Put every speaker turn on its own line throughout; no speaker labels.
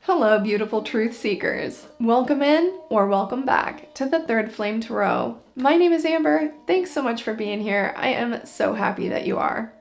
Hello, beautiful truth seekers. Welcome in or welcome back to the Third Flame Tarot. My name is Amber. Thanks so much for being here. I am so happy that you are.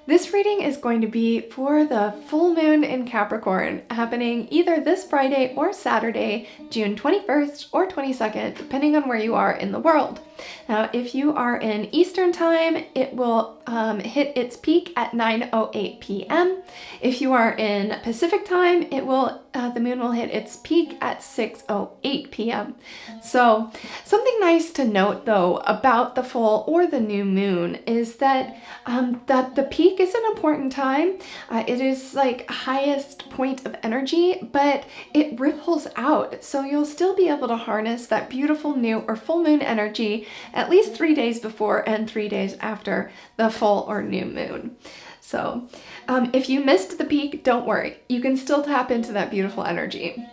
This reading is going to be for the full moon in Capricorn, happening either this Friday or Saturday, June 21st or 22nd, depending on where you are in the world. Now, if you are in Eastern time, it will hit its peak at 9:08 p.m. If you are in Pacific time, the moon will hit its peak at 6:08 p.m. So, something nice to note though about the full or the new moon is that the peak is an important time. It is like highest point of energy, but it ripples out. So you'll still be able to harness that beautiful new or full moon energy at least 3 days before and 3 days after the full or new moon. So if you missed the peak, don't worry. You can still tap into that beautiful energy.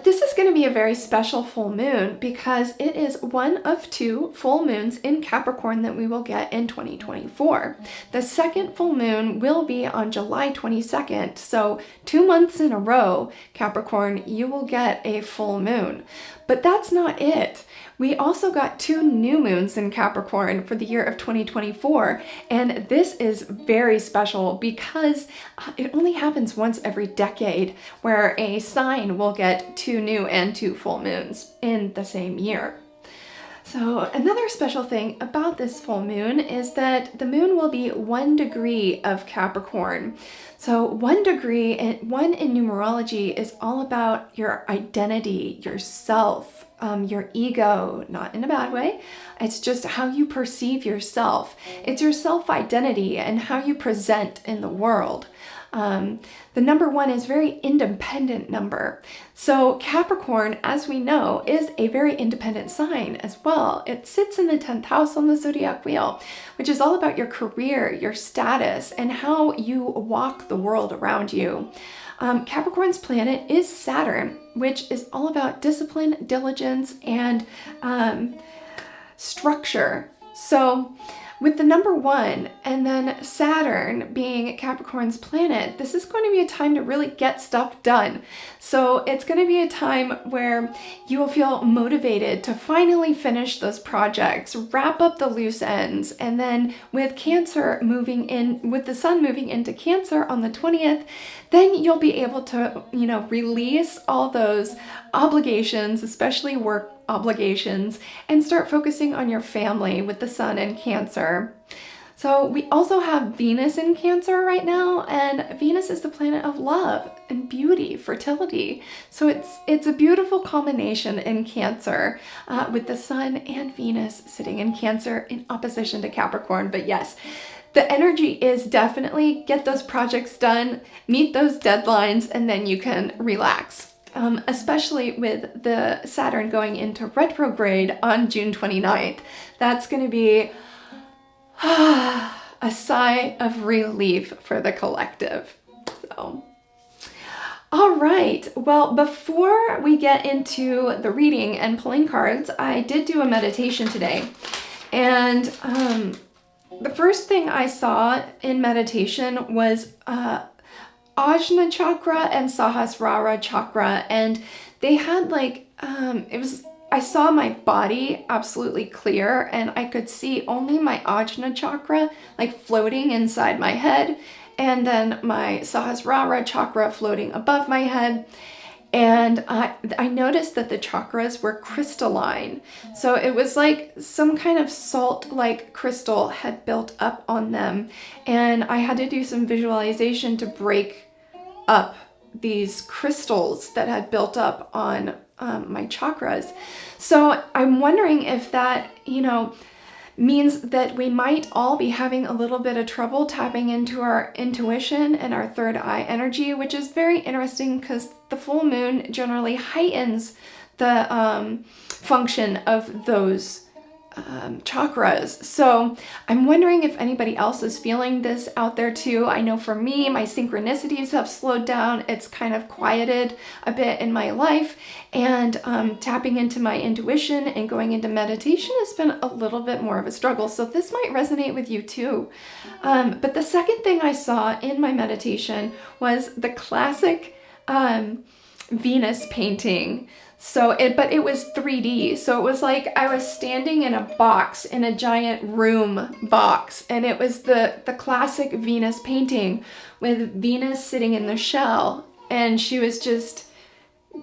This is going to be a very special full moon because it is one of two full moons in Capricorn that we will get in 2024. The second full moon will be on July 22nd, so 2 months in a row, Capricorn, you will get a full moon. But that's not it. We also got 2 new moons in Capricorn for the year of 2024, and this is very special because it only happens once every decade where a sign will get 2 new and 2 full moons in the same year. So another special thing about this full moon is that the moon will be 1 degree of Capricorn. So 1 degree, and 1 in numerology, is all about your identity, yourself, your ego, not in a bad way. It's just how you perceive yourself. It's your self-identity and how you present in the world. The number 1 is very independent number. So Capricorn, as we know, is a very independent sign as well. It sits in the 10th house on the zodiac wheel, which is all about your career, your status, and how you walk the world around you. Capricorn's planet is Saturn, which is all about discipline, diligence, and structure. So with the number 1 and then Saturn being Capricorn's planet, this is going to be a time to really get stuff done. So it's going to be a time where you will feel motivated to finally finish those projects, wrap up the loose ends, and then with Cancer moving in, with the sun moving into Cancer on the 20th, then you'll be able to, release all those obligations, especially work obligations, and start focusing on your family with the sun in Cancer. So we also have Venus in Cancer right now, and Venus is the planet of love and beauty, fertility. So it's a beautiful combination in Cancer with the sun and Venus sitting in Cancer in opposition to Capricorn. But yes, the energy is definitely get those projects done, meet those deadlines, and then you can relax. Especially with the Saturn going into retrograde on June 29th. That's going to be a sigh of relief for the collective. So, all right. Well, before we get into the reading and pulling cards, I did do a meditation today. And the first thing I saw in meditation was Ajna chakra and Sahasrara chakra, and they had I saw my body absolutely clear, and I could see only my Ajna chakra floating inside my head, and then my Sahasrara chakra floating above my head. And I noticed that the chakras were crystalline. So it was like some kind of salt-like crystal had built up on them. And I had to do some visualization to break up these crystals that had built up on my chakras. So I'm wondering if that, means that we might all be having a little bit of trouble tapping into our intuition and our third eye energy, which is very interesting because the full moon generally heightens the function of those chakras. So I'm wondering if anybody else is feeling this out there too. I know for me, my synchronicities have slowed down. It's kind of quieted a bit in my life, and tapping into my intuition and going into meditation has been a little bit more of a struggle. So this might resonate with you too. But the second thing I saw in my meditation was the classic Venus painting. But it was 3D. So it was like I was standing in a box, in a giant room box. And it was the classic Venus painting with Venus sitting in the shell. And she was just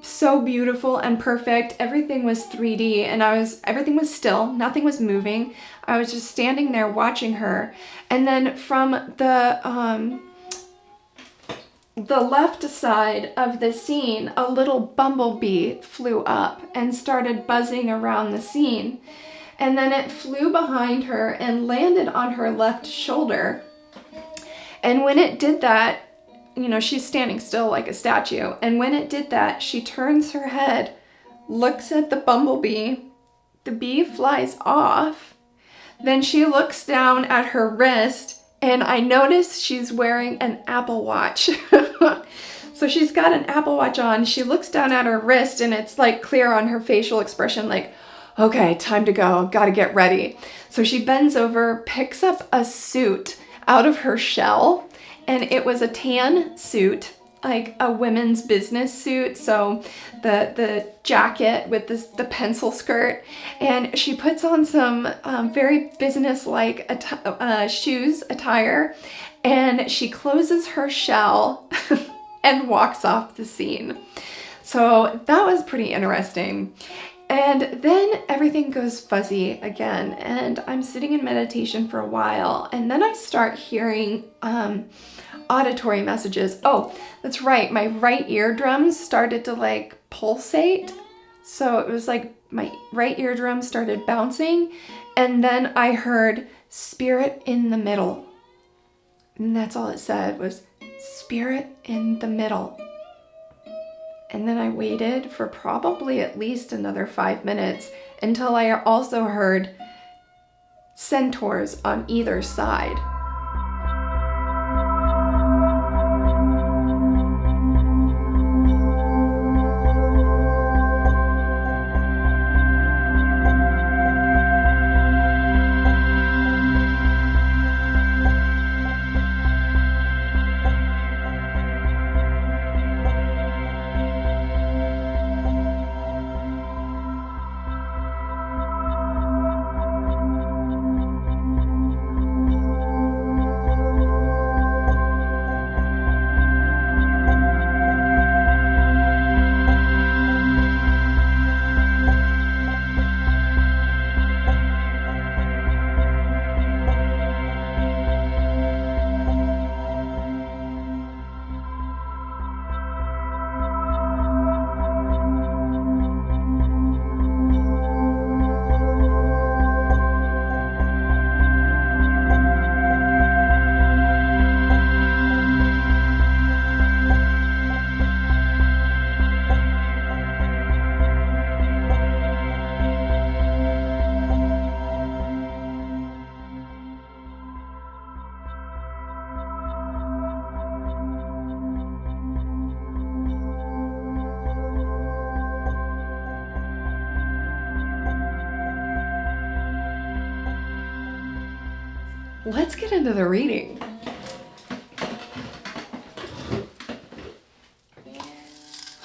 so beautiful and perfect. Everything was 3D and everything was still, nothing was moving. I was just standing there watching her. And then from the left side of the scene, a little bumblebee flew up and started buzzing around the scene. And then it flew behind her and landed on her left shoulder. And when it did that, you know, she's standing still like a statue. And when it did that, she turns her head, looks at the bumblebee, the bee flies off. Then she looks down at her wrist, and I notice she's wearing an Apple Watch. So she's got an Apple Watch on. She looks down at her wrist, and it's like clear on her facial expression, like, okay, time to go, gotta get ready. So she bends over, picks up a suit out of her shell, and it was a tan suit, like a women's business suit. So the jacket with the pencil skirt, and she puts on some very business-like attire, and she closes her shell and walks off the scene. So that was pretty interesting. And then everything goes fuzzy again, and I'm sitting in meditation for a while, and then I start hearing auditory messages. Oh, that's right, my right eardrum started to like pulsate. So it was like my right eardrum started bouncing, and then I heard spirit in the middle. And that's all it said, was spirit in the middle. And then I waited for probably at least another 5 minutes until I also heard centaurs on either side. Let's get into the reading.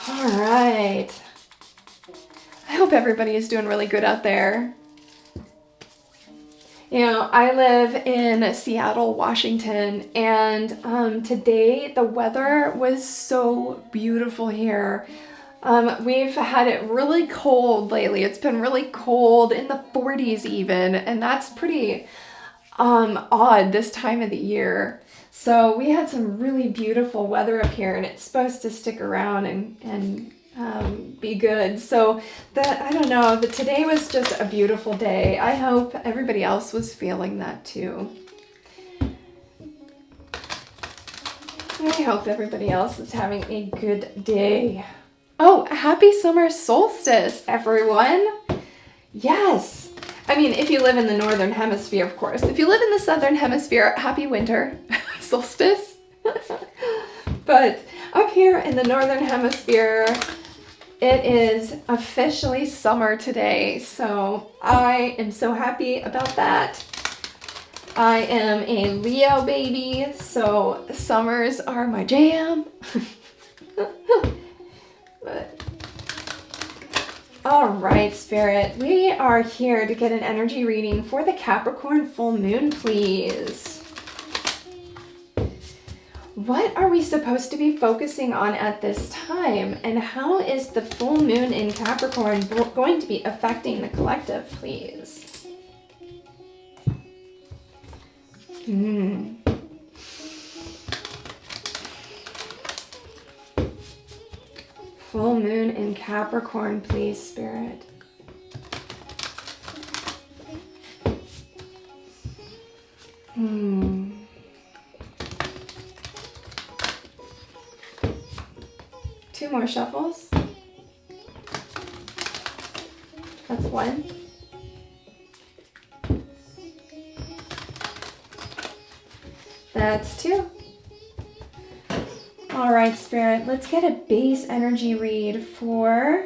All right. I hope everybody is doing really good out there. You know, I live in Seattle, Washington, and today the weather was so beautiful here. We've had it really cold lately. It's been really cold, in the 40s even, and that's pretty odd this time of the year. So we had some really beautiful weather up here, and it's supposed to stick around and be good. So I don't know, but today was just a beautiful day. I hope everybody else was feeling that too. I hope everybody else is having a good day. Oh, happy summer solstice, everyone. Yes. I mean, if you live in the northern hemisphere, of course. If you live in the southern hemisphere, happy winter solstice. But up here in the northern hemisphere, it is officially summer today. So I am so happy about that. I am a Leo baby, so summers are my jam. But all right, Spirit, we are here to get an energy reading for the Capricorn full moon, please. What are we supposed to be focusing on at this time? And how is the full moon in Capricorn going to be affecting the collective, please? Full moon in Capricorn, please, Spirit. Two more shuffles. That's one. That's two. All right, Spirit, let's get a base energy read for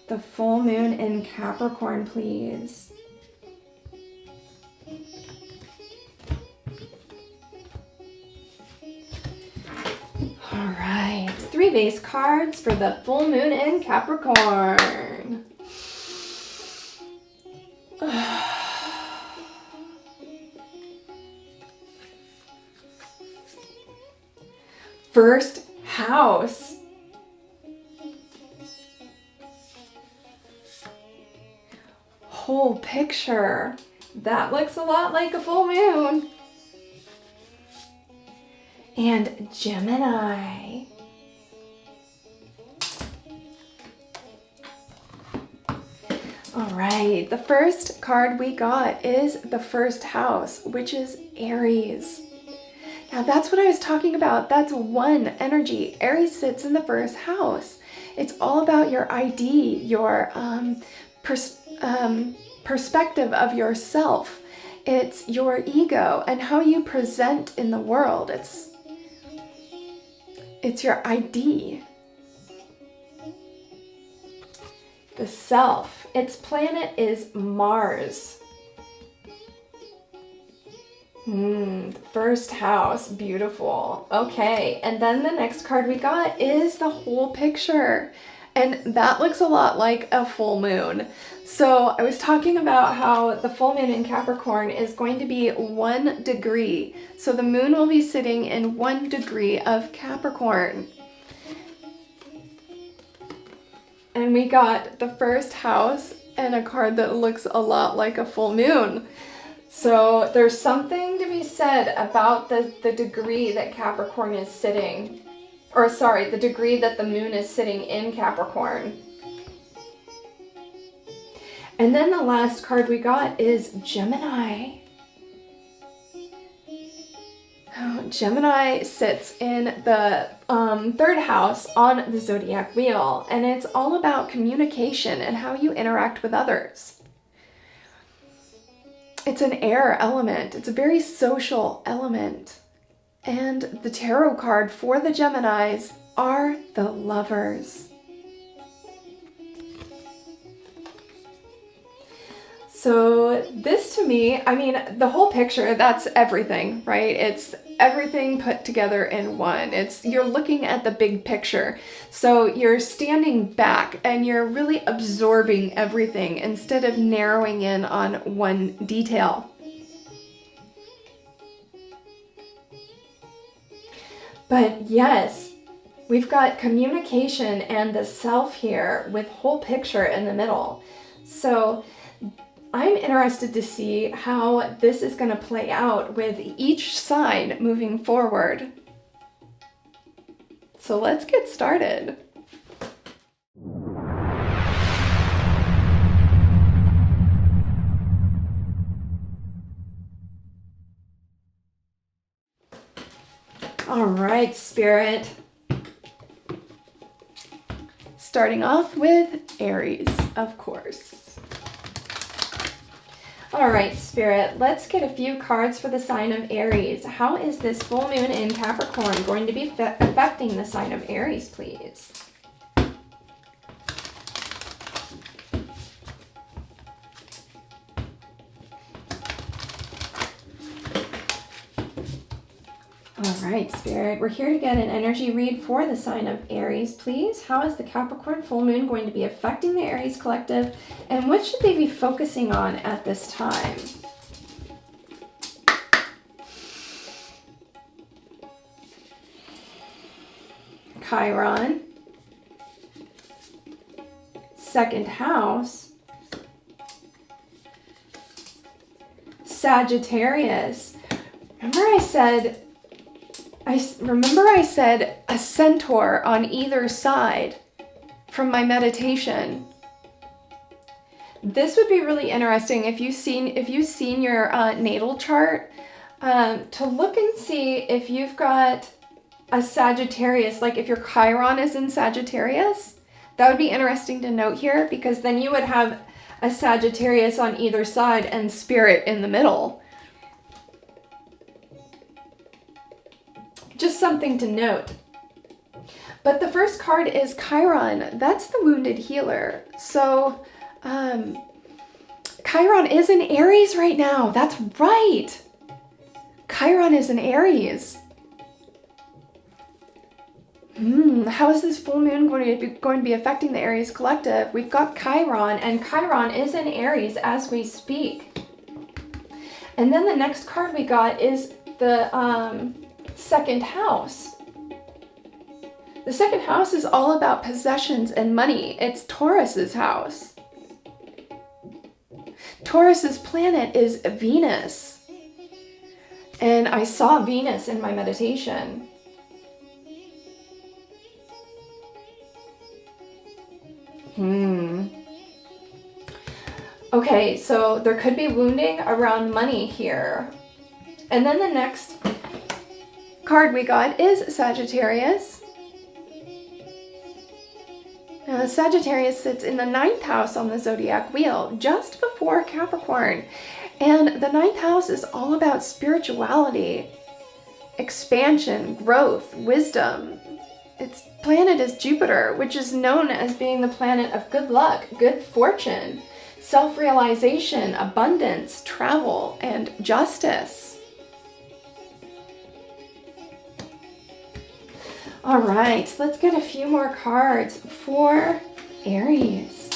the full moon in Capricorn, please. All right, 3 base cards for the full moon in Capricorn. First house. Whole picture. That looks a lot like a full moon. And Gemini. All right, the first card we got is the first house, which is Aries. Now that's what I was talking about. That's one energy. Aries sits in the first house. It's all about your ID, your perspective of yourself. It's your ego and how you present in the world. It's your ID. The self. Its planet is Mars. First house. Beautiful. Okay, and then the next card we got is the whole picture. And that looks a lot like a full moon. So I was talking about how the full moon in Capricorn is going to be 1 degree. So the moon will be sitting in 1 degree of Capricorn. And we got the first house and a card that looks a lot like a full moon. So there's something to be said about the degree that Capricorn is sitting. Or sorry, the degree that the moon is sitting in Capricorn. And then the last card we got is Gemini. Gemini sits in the 3rd house on the zodiac wheel, and it's all about communication and how you interact with others. It's an air element. It's a very social element. And the tarot card for the Geminis are the Lovers. So this to me, I mean, the whole picture, that's everything, right? It's everything put together in one. You're looking at the big picture. So you're standing back and you're really absorbing everything instead of narrowing in on one detail. But yes, we've got communication and the self here with whole picture in the middle. So I'm interested to see how this is going to play out with each sign moving forward. So let's get started. All right, Spirit. Starting off with Aries, of course. All right, Spirit, let's get a few cards for the sign of Aries. How is this full moon in Capricorn going to be affecting the sign of Aries, please? All right, Spirit, we're here to get an energy read for the sign of Aries, please. How is the Capricorn full moon going to be affecting the Aries collective, and what should they be focusing on at this time? Chiron, second house, Sagittarius. Remember I said a centaur on either side from my meditation. This would be really interesting if you've seen your natal chart, to look and see if you've got a Sagittarius, like if your Chiron is in Sagittarius. That would be interesting to note here, because then you would have a Sagittarius on either side and Spirit in the middle. Just something to note. But the first card is Chiron. That's the wounded healer. So Chiron is in Aries right now. That's right. Chiron is in Aries. How is this full moon going to be affecting the Aries collective? We've got Chiron, and Chiron is in Aries as we speak. And then the next card we got is the second house. The second house is all about possessions and money. It's Taurus's house. Taurus's planet is Venus. And I saw Venus in my meditation. Okay, so there could be wounding around money here. And then the next card we got is Sagittarius. Now, Sagittarius sits in the 9th house on the zodiac wheel, just before Capricorn. And the 9th house is all about spirituality, expansion, growth, wisdom. Its planet is Jupiter, which is known as being the planet of good luck, good fortune, self-realization, abundance, travel, and justice. All right, let's get a few more cards for Aries.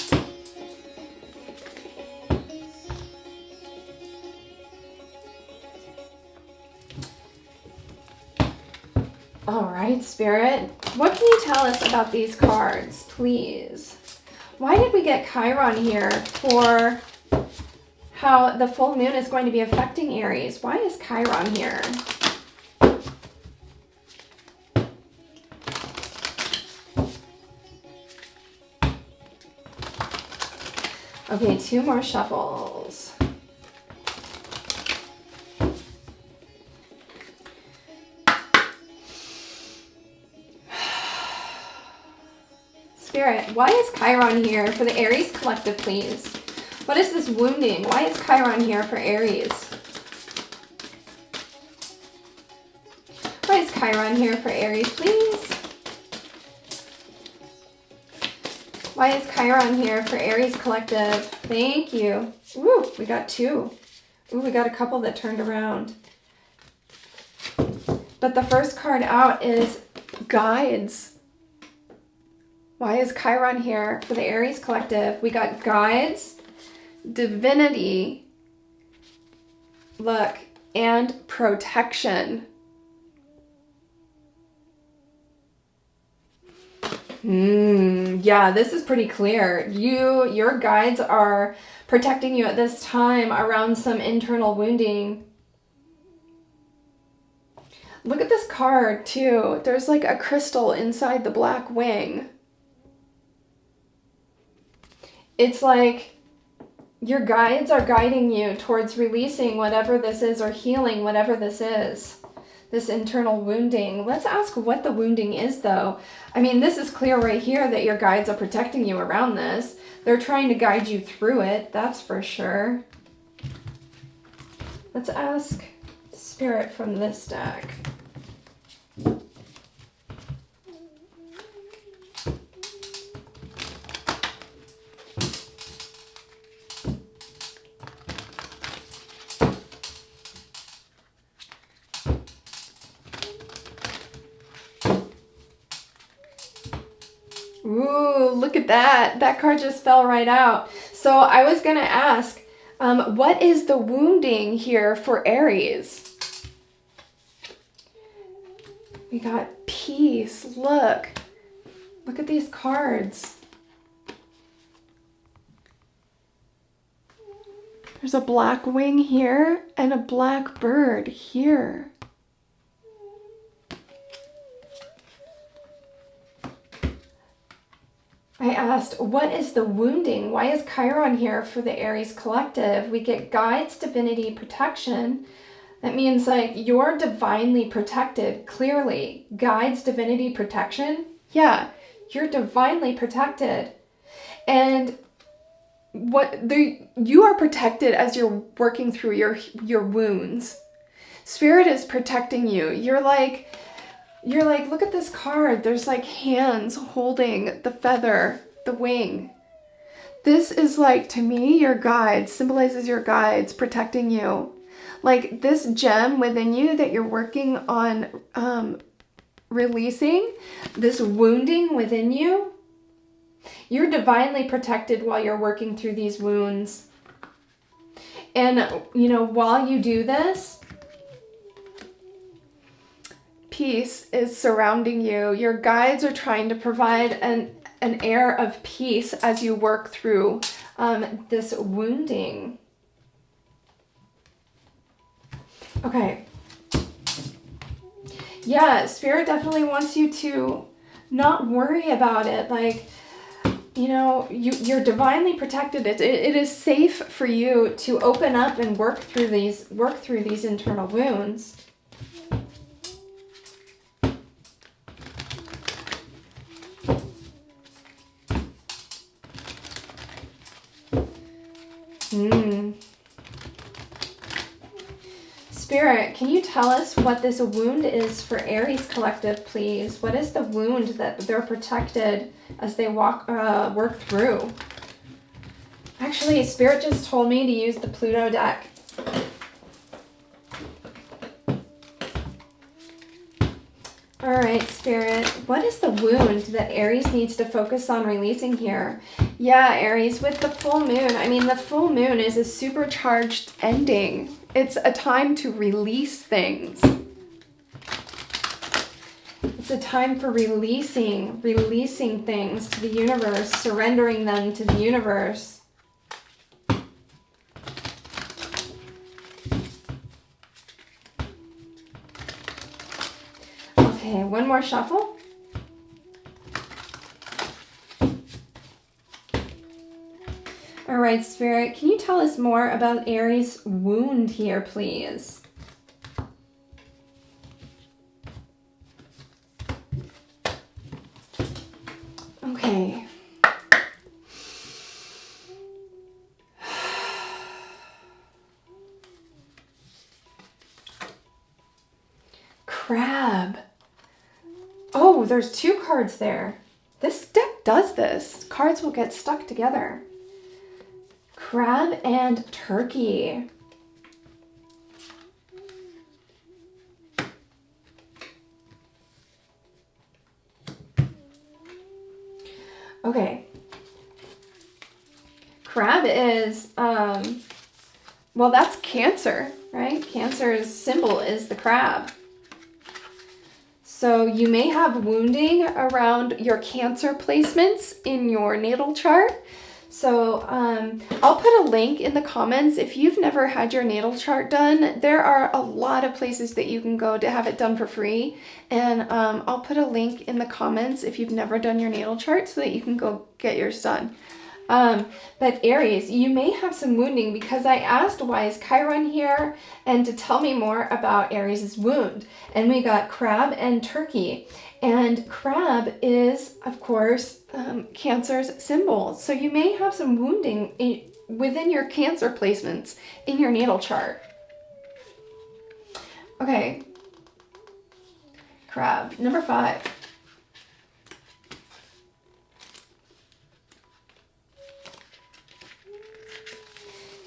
All right, Spirit, what can you tell us about these cards, please? Why did we get Chiron here for how the full moon is going to be affecting Aries? Why is Chiron here? Okay, 2 more shuffles. Spirit, why is Chiron here for the Aries collective, please? What is this wounding? Why is Chiron here for Aries? Why is Chiron here for Aries, please? Why is Chiron here for Aries collective? Thank you. Ooh, we got 2. Ooh, we got a couple that turned around. But the first card out is Guides. Why is Chiron here for the Aries collective? We got Guides, Divinity, Luck, and Protection. Yeah, this is pretty clear. Your guides are protecting you at this time around some internal wounding. Look at this card too. There's like a crystal inside the black wing. It's like your guides are guiding you towards releasing whatever this is, or healing whatever this is, this internal wounding. Let's ask what the wounding is, though. I mean, this is clear right here that your guides are protecting you around this. They're trying to guide you through it, that's for sure. Let's ask Spirit from this deck. Ooh, look at that. That card just fell right out. So I was going to ask, what is the wounding here for Aries? We got peace. Look at these cards. There's a black wing here and a black bird here. I asked, what is the wounding? Why is Chiron here for the Aries collective? We get guides, divinity, protection. That means like you're divinely protected, clearly. Guides, divinity, protection. Yeah, you're divinely protected. And you are protected as you're working through your wounds. Spirit is protecting you. You're like, look at this card. There's like hands holding the feather, the wing. This is like, to me, your guides, symbolizes your guides protecting you. Like this gem within you that you're working on releasing, this wounding within you, you're divinely protected while you're working through these wounds. And, while you do this, peace is surrounding you. Your guides are trying to provide an air of peace as you work through this wounding. Okay. Yeah, Spirit definitely wants you to not worry about it. Like, you're divinely protected. It is safe for you to open up and work through these internal wounds. Spirit, can you tell us what this wound is for Aries collective, please? What is the wound that they're protected as they work through? Actually, Spirit just told me to use the Pluto deck. All right, Spirit, what is the wound that Aries needs to focus on releasing here? Yeah, Aries, with the full moon, the full moon is a supercharged ending. It's a time to release things. It's a time for releasing things to the universe, surrendering them to the universe. Okay, one more shuffle. All right, Spirit, can you tell us more about Aries' wound here, please? Okay. Crab. Oh, there's two cards there. This deck does this. Cards will get stuck together. Crab and turkey. Okay. Crab is, well, that's Cancer, right? Cancer's symbol is the crab. So you may have wounding around your Cancer placements in your natal chart. So I'll put a link in the comments. If you've never had your natal chart done, there are a lot of places that you can go to have it done for free. And I'll put a link in the comments if you've never done your natal chart so that you can go get yours done. But Aries, you may have some wounding because I asked why is Chiron here and to tell me more about Aries' wound. And we got crab and turkey. And crab is, of course, Cancer's symbol. So you may have some wounding within your Cancer placements in your natal chart. Okay. Crab, number 5.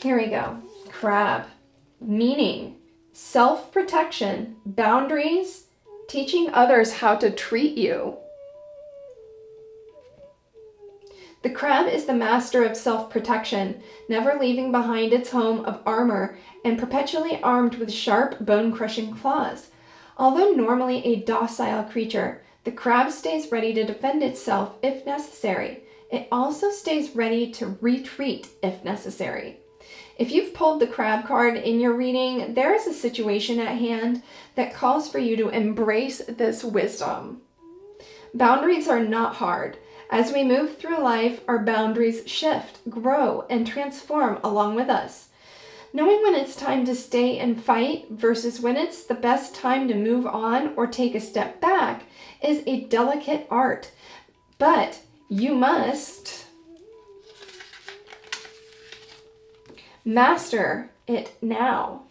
Here we go. Crab, meaning self-protection, boundaries, teaching others how to treat you. The crab is the master of self-protection, never leaving behind its home of armor and perpetually armed with sharp, bone-crushing claws. Although normally a docile creature, the crab stays ready to defend itself if necessary. It also stays ready to retreat if necessary. If you've pulled the crab card in your reading, there is a situation at hand that calls for you to embrace this wisdom. Boundaries are not hard. As we move through life, our boundaries shift, grow, and transform along with us. Knowing when it's time to stay and fight versus when it's the best time to move on or take a step back is a delicate art. But you must master it now.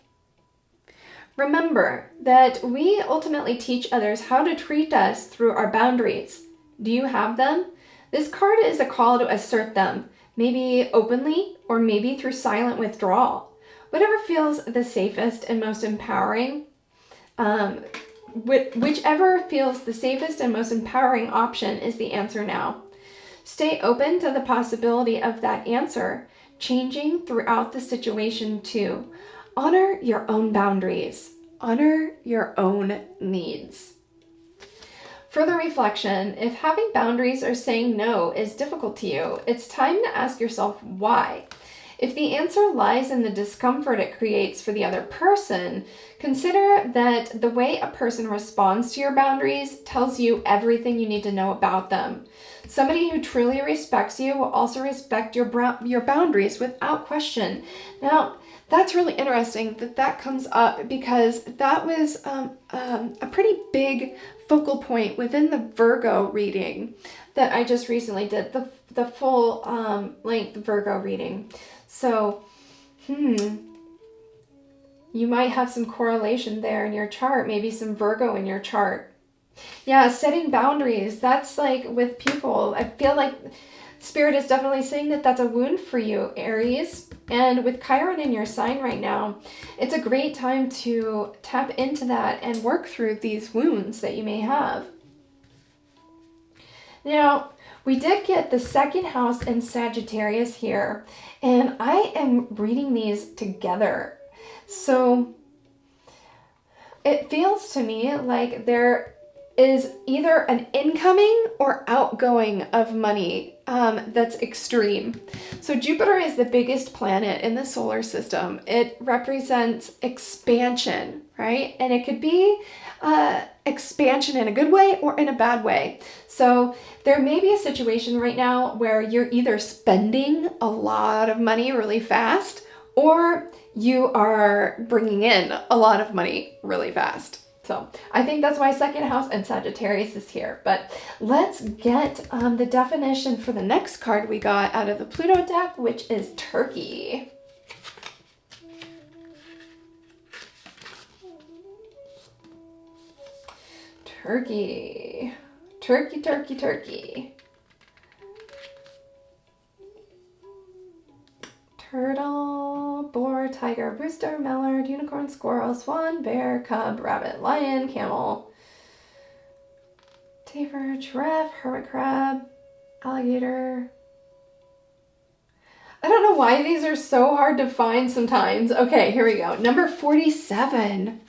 Remember that we ultimately teach others how to treat us through our boundaries. Do you have them? This card is a call to assert them, maybe openly or maybe through silent withdrawal. Whatever feels the safest and most empowering, whichever feels the safest and most empowering option is the answer now. Stay open to the possibility of that answer changing throughout the situation too. Honor your own boundaries. Honor your own needs. Further reflection, if having boundaries or saying no is difficult to you, it's time to ask yourself why. If the answer lies in the discomfort it creates for the other person, consider that the way a person responds to your boundaries tells you everything you need to know about them. Somebody who truly respects you will also respect your boundaries without question. Now, that's really interesting that comes up because that was a pretty big focal point within the Virgo reading that I just recently did, the full length Virgo reading. So, you might have some correlation there in your chart, maybe some Virgo in your chart. Yeah, setting boundaries, that's like with people. I feel like Spirit is definitely saying that that's a wound for you, Aries. And with Chiron in your sign right now, it's a great time to tap into that and work through these wounds that you may have. Now, we did get the second house in Sagittarius here, and I am reading these together. So it feels to me like there is either an incoming or outgoing of money that's extreme. So Jupiter is the biggest planet in the solar system. It represents expansion, right? And it could be expansion in a good way or in a bad way. So there may be a situation right now where you're either spending a lot of money really fast or you are bringing in a lot of money really fast. So I think that's why second house and Sagittarius is here. But let's get the definition for the next card we got out of the Pluto deck, which is Turkey. Turkey. Turkey, turkey, turkey. Turtle, boar, tiger, rooster, mallard, unicorn, squirrel, swan, bear, cub, rabbit, lion, camel, tapir, giraffe, hermit crab, alligator. I don't know why these are so hard to find sometimes. Okay, here we go. Number 47.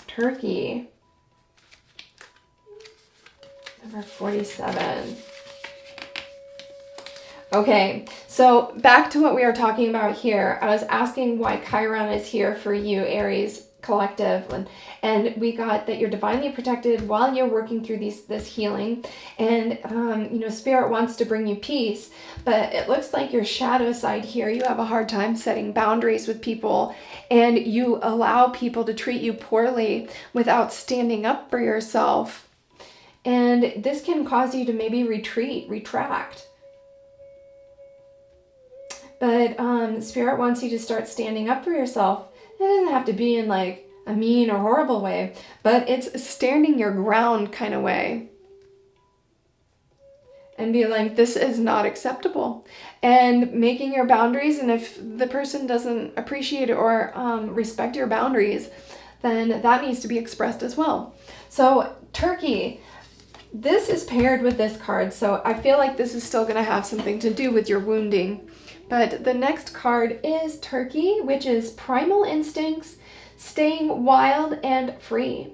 Turkey. Number 47. Okay, so back to what we were talking about here. I was asking why Chiron is here for you, Aries collective, and we got that you're divinely protected while you're working through this healing, and Spirit wants to bring you peace, but it looks like your shadow side here, you have a hard time setting boundaries with people, and you allow people to treat you poorly without standing up for yourself, and this can cause you to maybe retract. But Spirit wants you to start standing up for yourself. It doesn't have to be in like a mean or horrible way, but it's standing your ground kind of way. And be like, this is not acceptable. And making your boundaries, and if the person doesn't appreciate it or respect your boundaries, then that needs to be expressed as well. So Turkey, This is paired with this card, so I feel like this is still going to have something to do with your wounding. But the next card is Turkey, which is primal instincts, staying wild and free.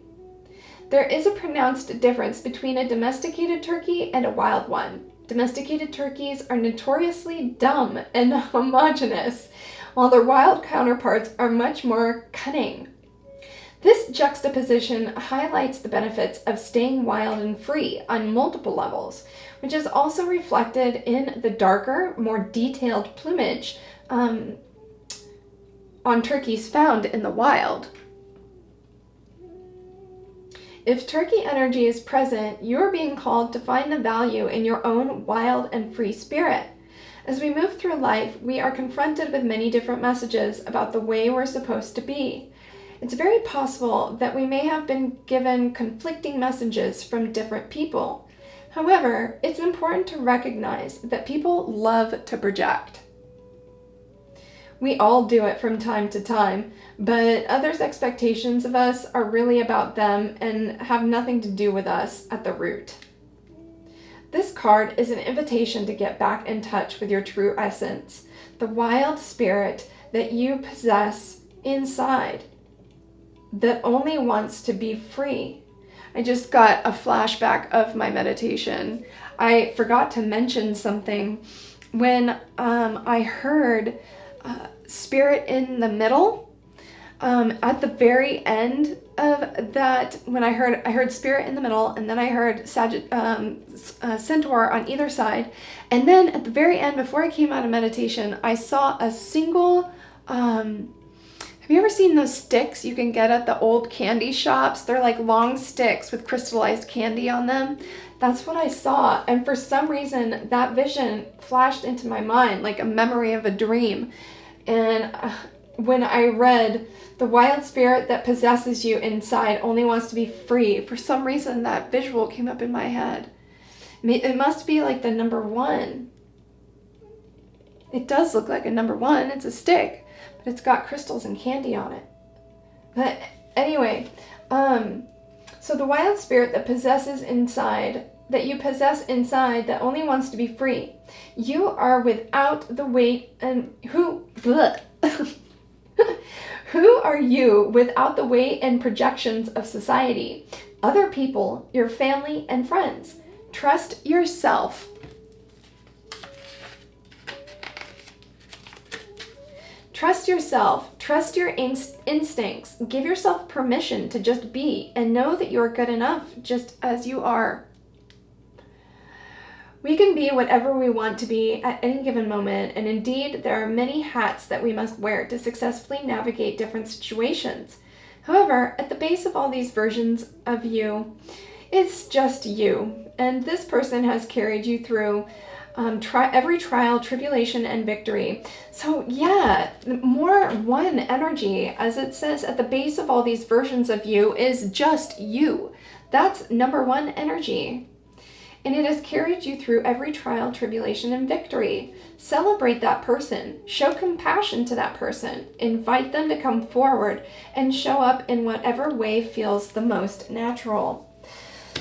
There is a pronounced difference between a domesticated turkey and a wild one. Domesticated turkeys are notoriously dumb and homogeneous, while their wild counterparts are much more cunning. This juxtaposition highlights the benefits of staying wild and free on multiple levels, which is also reflected in the darker, more detailed plumage on turkeys found in the wild. If turkey energy is present, you're being called to find the value in your own wild and free spirit. As we move through life, we are confronted with many different messages about the way we're supposed to be. It's very possible that we may have been given conflicting messages from different people. However, it's important to recognize that people love to project. We all do it from time to time, but others' expectations of us are really about them and have nothing to do with us at the root. This card is an invitation to get back in touch with your true essence, the wild spirit that you possess inside, that only wants to be free. I just got a flashback of my meditation. I forgot to mention something when I heard spirit in the middle. At the very end of that, when I heard spirit in the middle, and then I heard centaur on either side, and then at the very end, before I came out of meditation, I saw a single. Have you ever seen those sticks you can get at the old candy shops? They're like long sticks with crystallized candy on them. That's what I saw, and for some reason, that vision flashed into my mind like a memory of a dream. And when I read, the wild spirit that possesses you inside only wants to be free, for some reason that visual came up in my head. It must be like the number 1. It does look like a number 1. It's a stick, but it's got crystals and candy on it. But anyway, so the wild spirit that you possess inside that only wants to be free. You are without the weight and who are you without the weight and projections of society, other people, your family and friends? Trust yourself. Trust yourself. Trust your instincts. Give yourself permission to just be and know that you're good enough just as you are. We can be whatever we want to be at any given moment, and indeed, there are many hats that we must wear to successfully navigate different situations. However, at the base of all these versions of you, it's just you, and this person has carried you through every trial, tribulation, and victory. So yeah, more one energy, as it says at the base of all these versions of you, is just you. That's number 1 energy. And it has carried you through every trial, tribulation, and victory. Celebrate that person. Show compassion to that person. Invite them to come forward and show up in whatever way feels the most natural.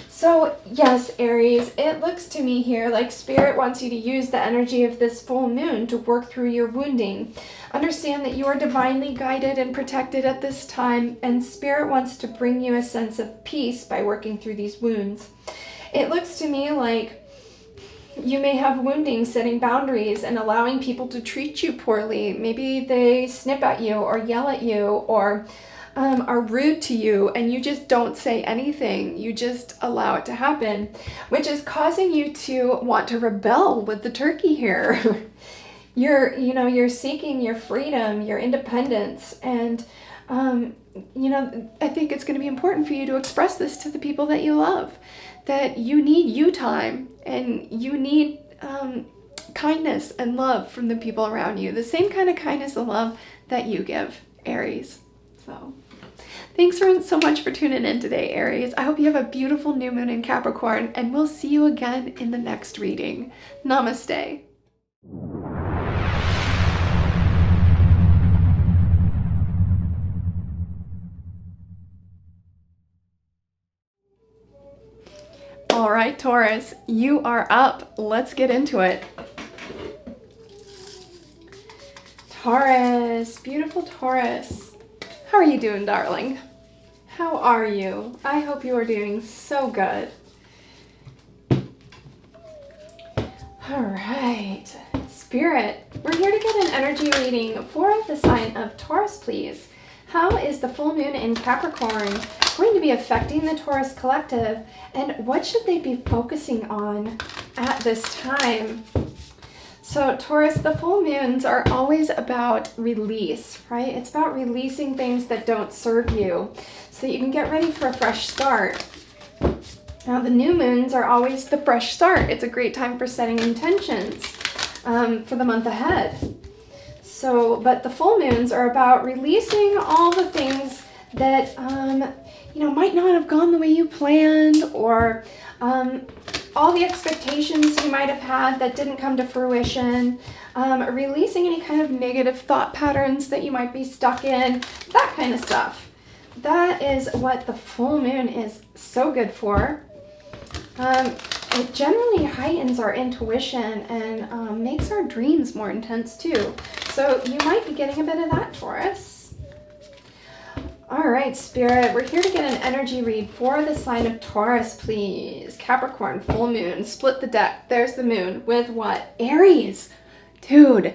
So yes, Aries, it looks to me here like Spirit wants you to use the energy of this full moon to work through your wounding. Understand that you are divinely guided and protected at this time, and Spirit wants to bring you a sense of peace by working through these wounds. It looks to me like you may have wounding, setting boundaries and allowing people to treat you poorly. Maybe they snip at you or yell at you or are rude to you, and you just don't say anything. You just allow it to happen, which is causing you to want to rebel with the turkey here. You're seeking your freedom, your independence, and I think it's going to be important for you to express this to the people that you love, that you need you time and you need kindness and love from the people around you, the same kind of kindness and love that you give, Aries. So thanks so much for tuning in today, Aries. I hope you have a beautiful new moon in Capricorn, and we'll see you again in the next reading. Namaste. All right, Taurus, you are up. Let's get into it. Taurus, beautiful Taurus. How are you doing, darling? How are you? I hope you are doing so good. All right, Spirit, we're here to get an energy reading for the sign of Taurus, please. How is the full moon in Capricorn going to be affecting the Taurus collective, and what should they be focusing on at this time? So Taurus, the full moons are always about release, right? It's about releasing things that don't serve you so that you can get ready for a fresh start. Now, the new moons are always the fresh start. It's a great time for setting intentions for the month ahead. So, but the full moons are about releasing all the things that, might not have gone the way you planned, or all the expectations you might have had that didn't come to fruition, releasing any kind of negative thought patterns that you might be stuck in, that kind of stuff. That is what the full moon is so good for. It generally heightens our intuition and makes our dreams more intense too. So you might be getting a bit of that, Taurus. All right, Spirit, we're here to get an energy read for the sign of Taurus, please. Capricorn, full moon, split the deck. There's the moon with what? Aries. Dude,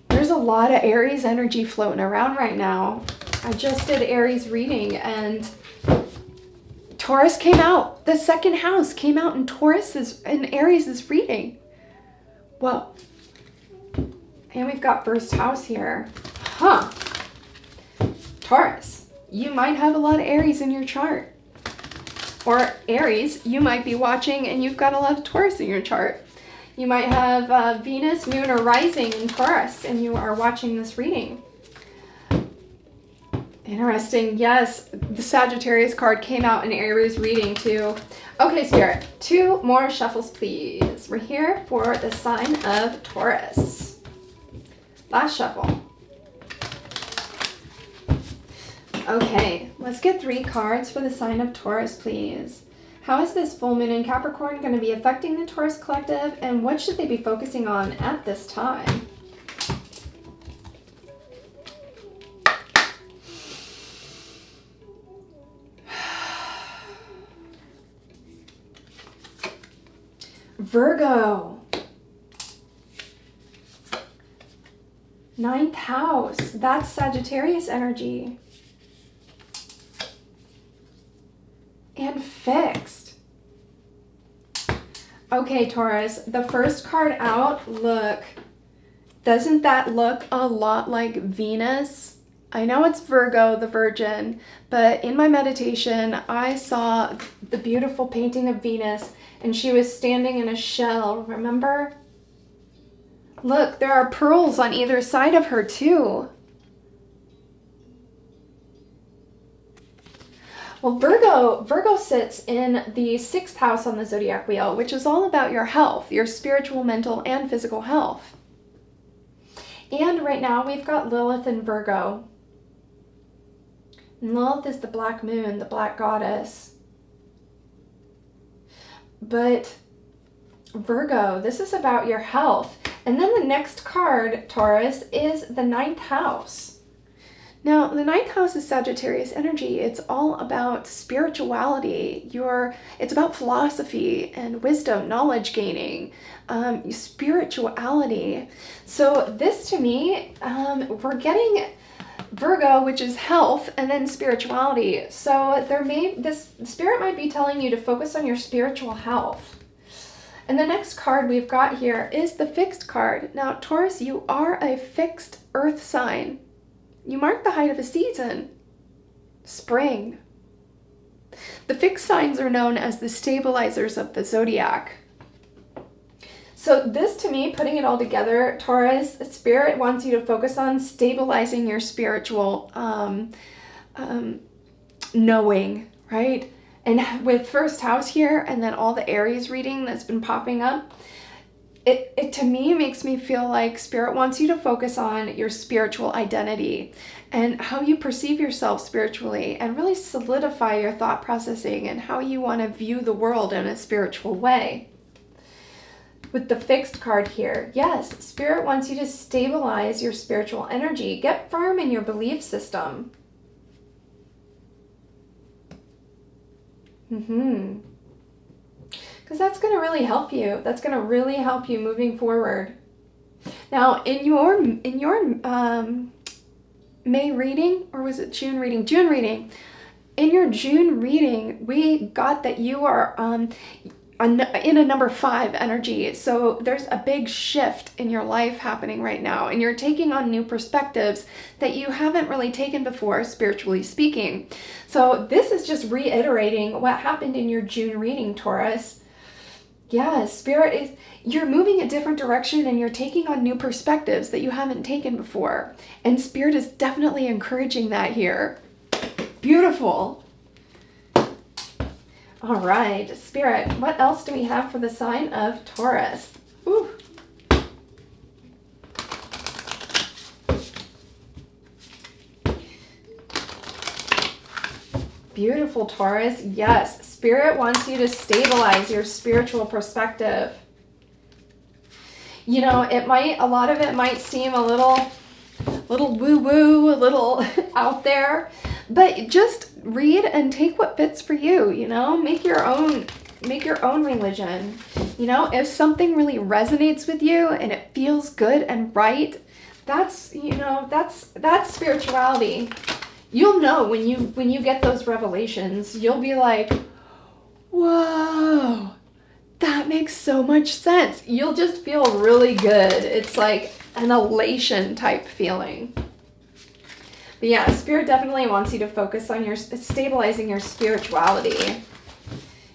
there's a lot of Aries energy floating around right now. I just did Aries reading and Taurus came out. The second house came out in Aries' reading. Whoa. And we've got first house here. Huh. Taurus, you might have a lot of Aries in your chart. Or Aries, you might be watching and you've got a lot of Taurus in your chart. You might have Venus, Moon, or Rising in Taurus and you are watching this reading. Interesting. Yes, the Sagittarius card came out in Aries reading too. Okay, Spirit, 2 more shuffles, please. We're here for the sign of Taurus. Last shuffle. Okay, let's get 3 cards for the sign of Taurus, please. How is this full moon in Capricorn going to be affecting the Taurus collective, and what should they be focusing on at this time? Virgo. 9th house. That's Sagittarius energy. And fixed. Okay, Taurus, the first card out, look. Doesn't that look a lot like Venus? I know it's Virgo, the Virgin, but in my meditation, I saw the beautiful painting of Venus and she was standing in a shell, remember? Look, there are pearls on either side of her too. Well, Virgo sits in the 6th house on the zodiac wheel, which is all about your health, your spiritual, mental, and physical health. And right now we've got Lilith in Virgo. And Lilith is the black moon, the black goddess. But Virgo, this is about your health. And then the next card, Taurus, is the 9th house. Now, the 9th house is Sagittarius energy. It's all about spirituality. It's about philosophy and wisdom, knowledge gaining, spirituality. So this to me, we're getting Virgo, which is health, and then spirituality. So this spirit might be telling you to focus on your spiritual health. And the next card we've got here is the fixed card. Now, Taurus, you are a fixed earth sign. You mark the height of a season, spring. The fixed signs are known as the stabilizers of the zodiac. So this, to me, putting it all together, Taurus, Spirit wants you to focus on stabilizing your spiritual knowing, right? And with first house here and then all the Aries reading that's been popping up, it to me makes me feel like Spirit wants you to focus on your spiritual identity and how you perceive yourself spiritually, and really solidify your thought processing and how you want to view the world in a spiritual way. With the Fixed card here, yes, Spirit wants you to stabilize your spiritual energy. Get firm in your belief system. Because that's going to really help you. That's going to really help you moving forward. Now, in your May reading, or was it June reading? June reading. In your June reading, we got that you are in a number 5 energy. So there's a big shift in your life happening right now, and you're taking on new perspectives that you haven't really taken before, spiritually speaking. So this is just reiterating what happened in your June reading, Taurus. Yeah, Spirit is, you're moving a different direction and you're taking on new perspectives that you haven't taken before. And Spirit is definitely encouraging that here. Beautiful. All right, Spirit, what else do we have for the sign of Taurus? Ooh. Beautiful, Taurus. Yes, Spirit wants you to stabilize your spiritual perspective. You know, a lot of it might seem a little woo-woo, a little out there, but just read and take what fits for you, you know, make your own religion. You know, if something really resonates with you and it feels good and right, that's, you know, that's spirituality. You'll know when you get those revelations, you'll be like, whoa, that makes so much sense. You'll just feel really good. It's like an elation type feeling. But yeah, Spirit definitely wants you to focus on stabilizing your spirituality.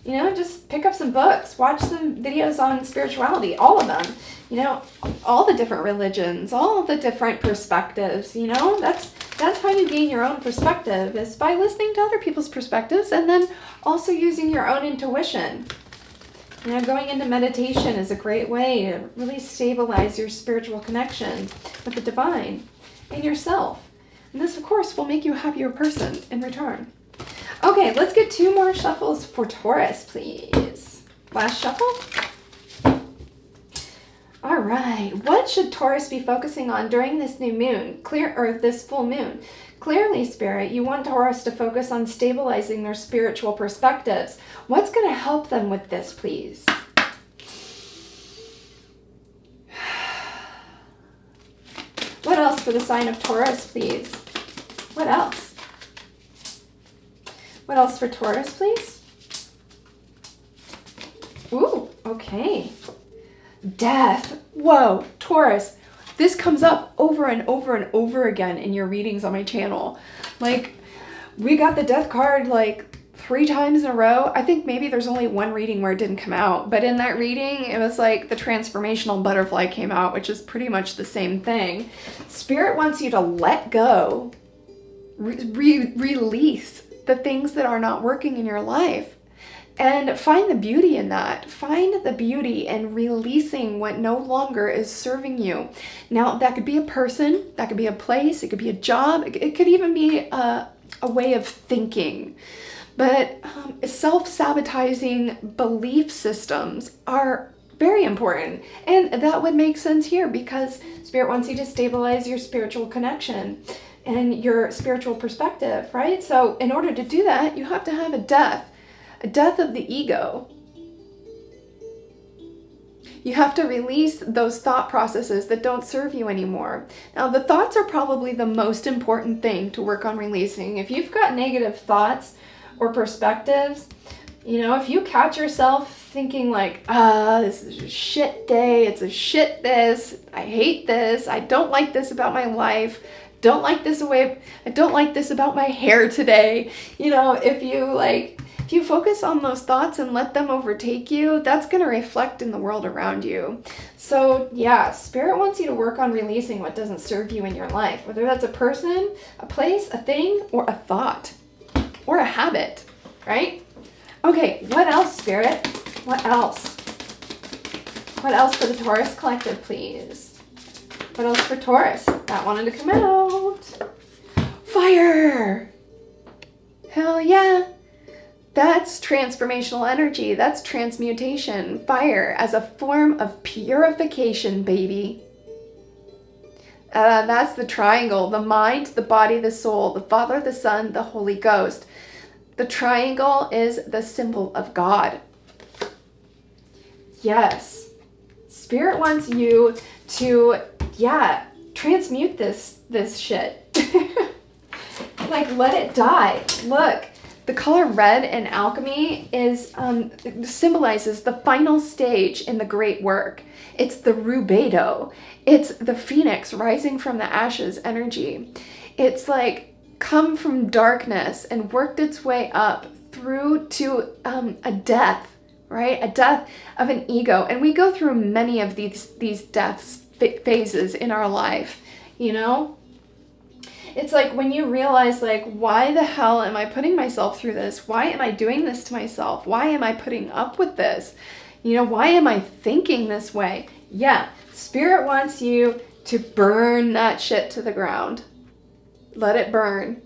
You know, just pick up some books, watch some videos on spirituality, all of them. You know, all the different religions, all the different perspectives, you know, that's how you gain your own perspective, is by listening to other people's perspectives and then also using your own intuition. You know, going into meditation is a great way to really stabilize your spiritual connection with the divine and yourself. And this, of course, will make you a happier person in return. Okay, let's get 2 more shuffles for Taurus, please. Last shuffle. All right, what should Taurus be focusing on during this new moon, this full moon? Clearly, Spirit, you want Taurus to focus on stabilizing their spiritual perspectives. What's going to help them with this, please? What else for the sign of Taurus, please? What else? What else for Taurus, please? Ooh, okay. Death. Whoa, Taurus. This comes up over and over and over again in your readings on my channel. Like, we got the death card like 3 times in a row. I think maybe there's only one reading where it didn't come out, but in that reading, it was like the transformational butterfly came out, which is pretty much the same thing. Spirit wants you to let go, release the things that are not working in your life. And find the beauty in that. Find the beauty in releasing what no longer is serving you. Now, that could be a person, that could be a place, it could be a job, it could even be a way of thinking. But self-sabotaging belief systems are very important. And that would make sense here because Spirit wants you to stabilize your spiritual connection and your spiritual perspective, right? So in order to do that, you have to have a death of the ego. You have to release those thought processes that don't serve you anymore. Now, the thoughts are probably the most important thing to work on releasing. If you've got negative thoughts or perspectives, you know, if you catch yourself thinking like, this is a shit day, it's a shit this, I hate this, I don't like this about my life, I don't like this about my hair today. You know, if you focus on those thoughts and let them overtake you, that's going to reflect in the world around you. So yeah, Spirit wants you to work on releasing what doesn't serve you in your life, whether that's a person, a place, a thing, or a thought, or a habit, right? Okay, what else, Spirit? What else? What else for the Taurus collective, please? What else for Taurus? That wanted to come out. Fire! Hell yeah! That's transformational energy. That's transmutation. Fire as a form of purification, baby. That's the triangle. The mind, the body, the soul. The Father, the Son, the Holy Ghost. The triangle is the symbol of God. Yes. Spirit wants you to, transmute this shit. Like, let it die. Look. The color red in alchemy symbolizes the final stage in the great work. It's the rubedo. It's the phoenix rising from the ashes energy. It's like come from darkness and worked its way up through to a death, right? A death of an ego. And we go through many of these deaths phases in our life, you know? It's like when you realize, like, why the hell am I putting myself through this? Why am I doing this to myself? Why am I putting up with this? You know, why am I thinking this way? Yeah, Spirit wants you to burn that shit to the ground. Let it burn.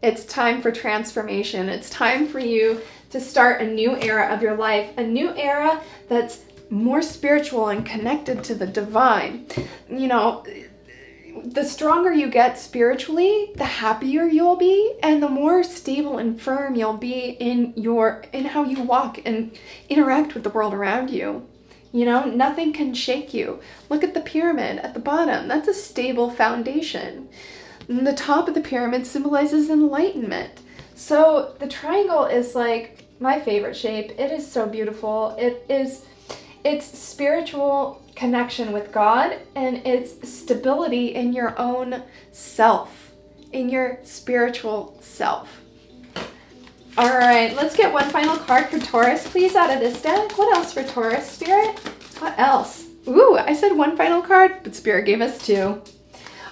It's time for transformation. It's time for you to start a new era of your life, a new era that's more spiritual and connected to the divine. You know, the stronger you get spiritually, the happier you'll be, and the more stable and firm you'll be in how you walk and interact with the world around you. You know, nothing can shake you. Look at the pyramid at the bottom. That's a stable foundation. And the top of the pyramid symbolizes enlightenment. So the triangle is like my favorite shape. It is so beautiful. It's spiritual connection with God, and it's stability in your own self, in your spiritual self. All right, let's get one final card for Taurus, please, out of this deck. What else for Taurus, Spirit? What else? Ooh, I said one final card, but Spirit gave us two.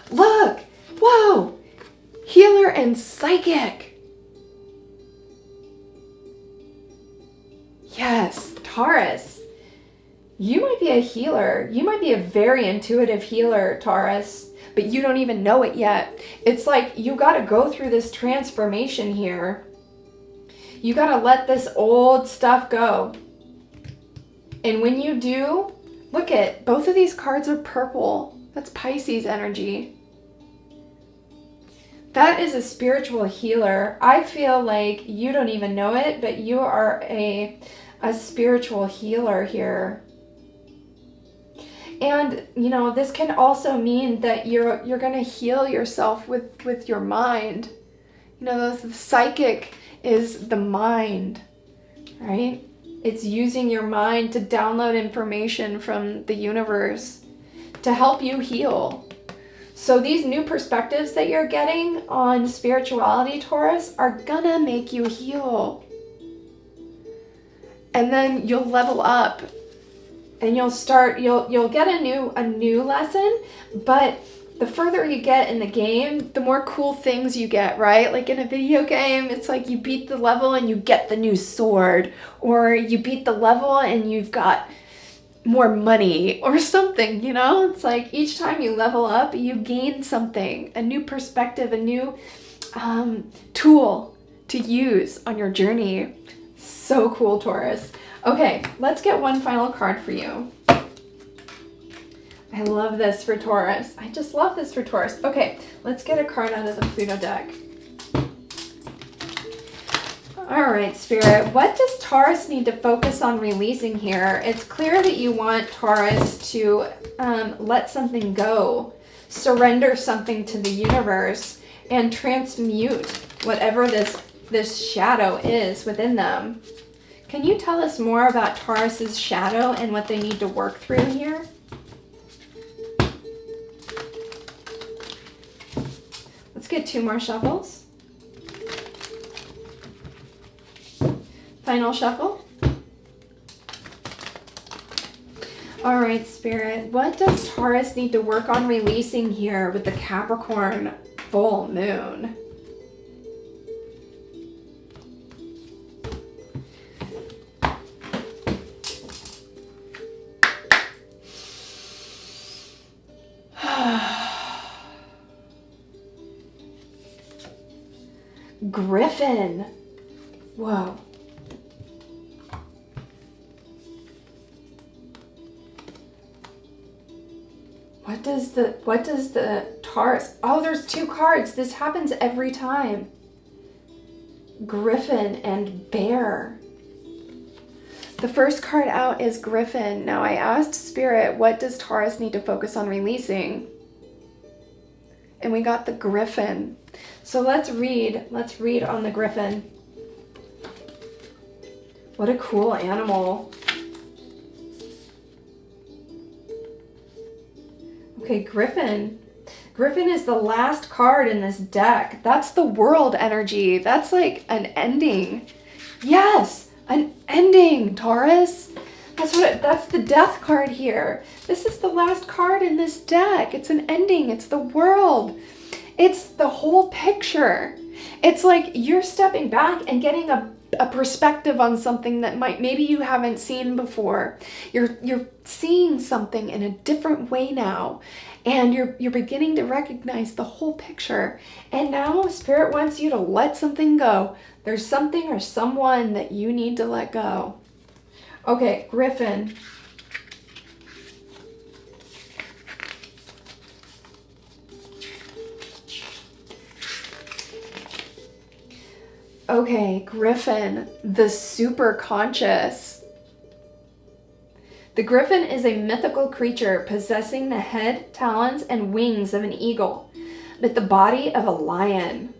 Look, whoa, healer and psychic. Yes, Taurus. You might be a healer. You might be a very intuitive healer, Taurus, but you don't even know it yet. It's like you got to go through this transformation here. You got to let this old stuff go. And when you do, look at both of these cards are purple. That's Pisces energy. That is a spiritual healer. I feel like you don't even know it, but you are a spiritual healer here. And, you know, this can also mean that you're going to heal yourself with your mind. You know, the psychic is the mind, right? It's using your mind to download information from the universe to help you heal. So these new perspectives that you're getting on spirituality, Taurus, are gonna make you heal. And then you'll level up. And you'll get a new lesson, but the further you get in the game, the more cool things you get, right? Like in a video game, it's like you beat the level and you get the new sword, or you beat the level and you've got more money or something, you know? It's like each time you level up, you gain something, a new perspective, a new tool to use on your journey. So cool, Taurus. Okay, let's get one final card for you. I love this for Taurus. I just love this for Taurus. Okay, let's get a card out of the Pluto deck. All right, Spirit, what does Taurus need to focus on releasing here? It's clear that you want Taurus to let something go, surrender something to the universe, and transmute whatever this shadow is within them. Can you tell us more about Taurus's shadow and what they need to work through here? Let's get two more shuffles. Final shuffle. All right, Spirit, what does Taurus need to work on releasing here with the Capricorn full moon? Griffin. Whoa. What does the Taurus? Oh, there's 2 cards. This happens every time. Griffin and Bear. The first card out is Griffin. Now I asked Spirit, what does Taurus need to focus on releasing? And we got the Griffin. So let's read on the Griffin. What a cool animal. Okay, Griffin. Griffin is the last card in this deck. That's the world energy. That's like an ending. Yes, an ending, Taurus. That's the death card here. This is the last card in this deck. It's an ending. It's the world. It's the whole picture. It's like you're stepping back and getting a perspective on something that maybe you haven't seen before. You're seeing something in a different way now, and you're beginning to recognize the whole picture. And now Spirit wants you to let something go. There's something or someone that you need to let go. Okay, Griffin. Okay, Griffin, the super conscious. The Griffin is a mythical creature possessing the head, talons, and wings of an eagle, but the body of a lion.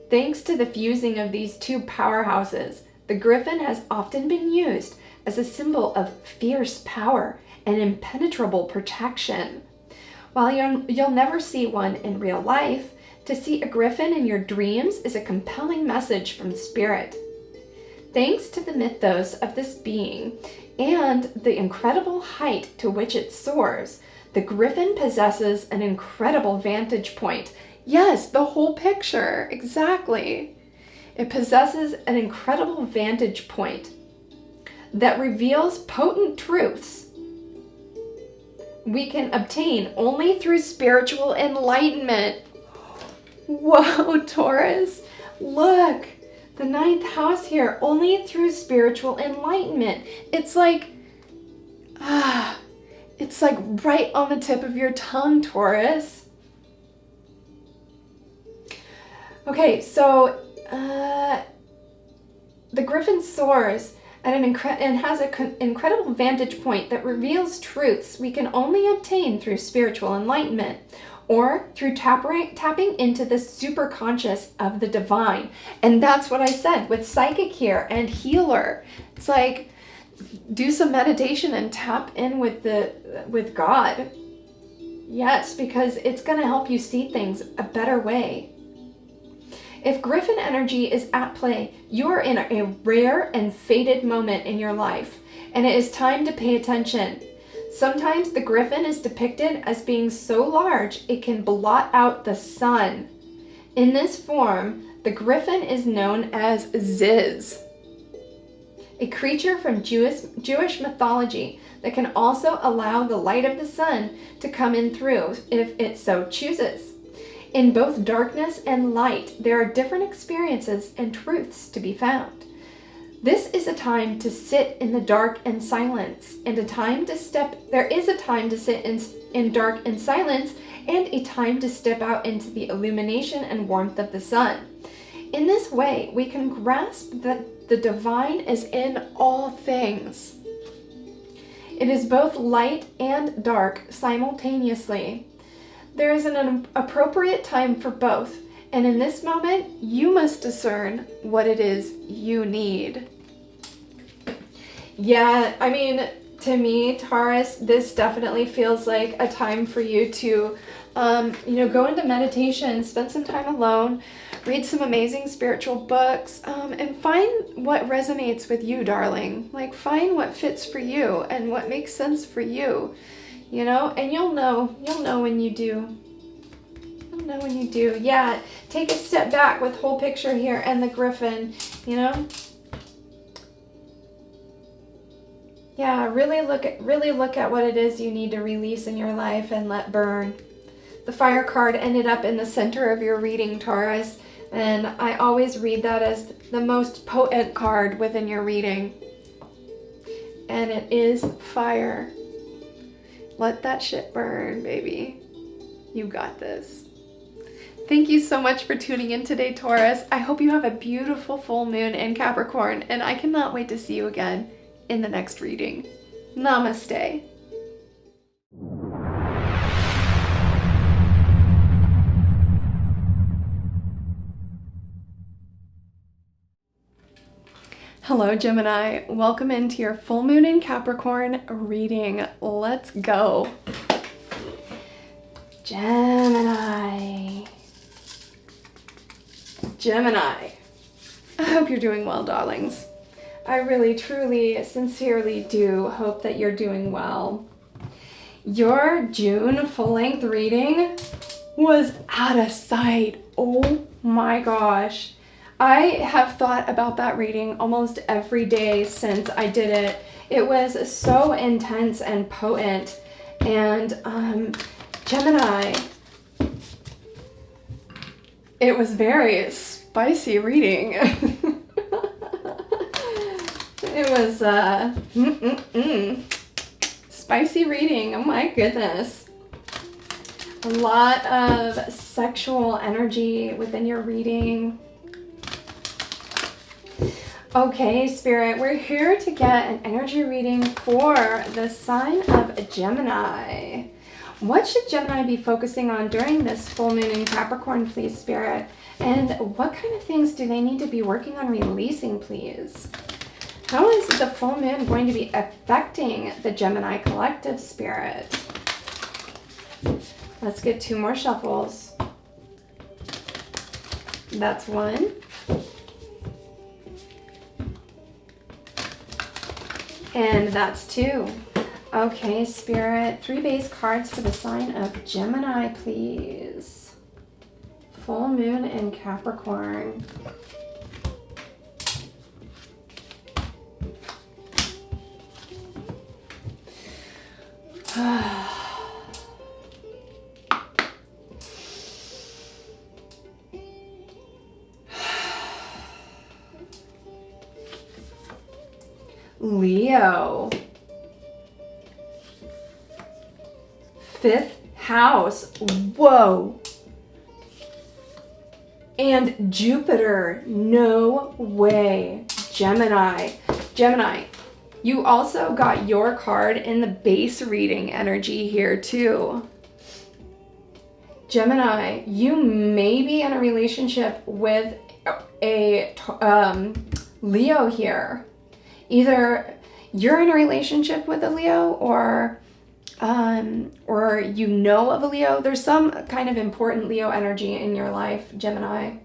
Thanks to the fusing of these 2 powerhouses, the Griffin has often been used as a symbol of fierce power and impenetrable protection. While you'll never see one in real life, to see a Griffin in your dreams is a compelling message from Spirit. Thanks to the mythos of this being and the incredible height to which it soars, the Griffin possesses an incredible vantage point. Yes, the whole picture, exactly. It possesses an incredible vantage point that reveals potent truths we can obtain only through spiritual enlightenment. Whoa, Taurus, look, the 9th house here, only through spiritual enlightenment. It's like right on the tip of your tongue, Taurus. Okay, so the Griffin soars at and has an incredible vantage point that reveals truths we can only obtain through spiritual enlightenment, or through tapping into the superconscious of the divine. And that's what I said with psychic here and healer. It's like, do some meditation and tap in with God. Yes, because it's going to help you see things a better way. If Griffin energy is at play, you are in a rare and fated moment in your life, and it is time to pay attention. Sometimes the Griffin is depicted as being so large it can blot out the sun. In this form, the Griffin is known as Ziz, a creature from Jewish mythology that can also allow the light of the sun to come in through if it so chooses. In both darkness and light, there are different experiences and truths to be found. This is a time to sit in the dark and silence, and there is a time to sit in dark and silence, and a time to step out into the illumination and warmth of the sun. In this way, we can grasp that the divine is in all things. It is both light and dark simultaneously. There is an appropriate time for both, and in this moment, you must discern what it is you need. Yeah, I mean, to me, Taurus, this definitely feels like a time for you to, go into meditation, spend some time alone, read some amazing spiritual books, and find what resonates with you, darling. Like, find what fits for you and what makes sense for you, and you'll know when you do. You'll know when you do. Yeah, take a step back with whole picture here and the Griffin, Yeah, really look at what it is you need to release in your life and let burn. The fire card ended up in the center of your reading, Taurus. And I always read that as the most potent card within your reading. And it is fire. Let that shit burn, baby. You got this. Thank you so much for tuning in today, Taurus. I hope you have a beautiful full moon in Capricorn, and I cannot wait to see you again in the next reading. Namaste. Hello, Gemini. Welcome into your full moon in Capricorn reading. Let's go. Gemini. Gemini. I hope you're doing well, darlings. I really, truly, sincerely do hope that you're doing well. Your June full-length reading was out of sight. Oh my gosh. I have thought about that reading almost every day since I did it. It was so intense and potent. And Gemini, it was very spicy reading. It was spicy reading. Oh my goodness. A lot of sexual energy within your reading. Okay, Spirit, we're here to get an energy reading for the sign of Gemini. What should Gemini be focusing on during this full moon in Capricorn, please, Spirit? And what kind of things do they need to be working on releasing, please? How is the full moon going to be affecting the Gemini collective, Spirit? Let's get 2 more shuffles. That's 1. And that's 2. Okay, Spirit, 3 base cards for the sign of Gemini, please. Full moon in Capricorn. Leo. 5th house. Whoa. And Jupiter. No way. Gemini. Gemini, you also got your card in the base reading energy here too. Gemini, you may be in a relationship with a Leo here. Either you're in a relationship with a Leo or you know of a Leo. There's some kind of important Leo energy in your life, Gemini.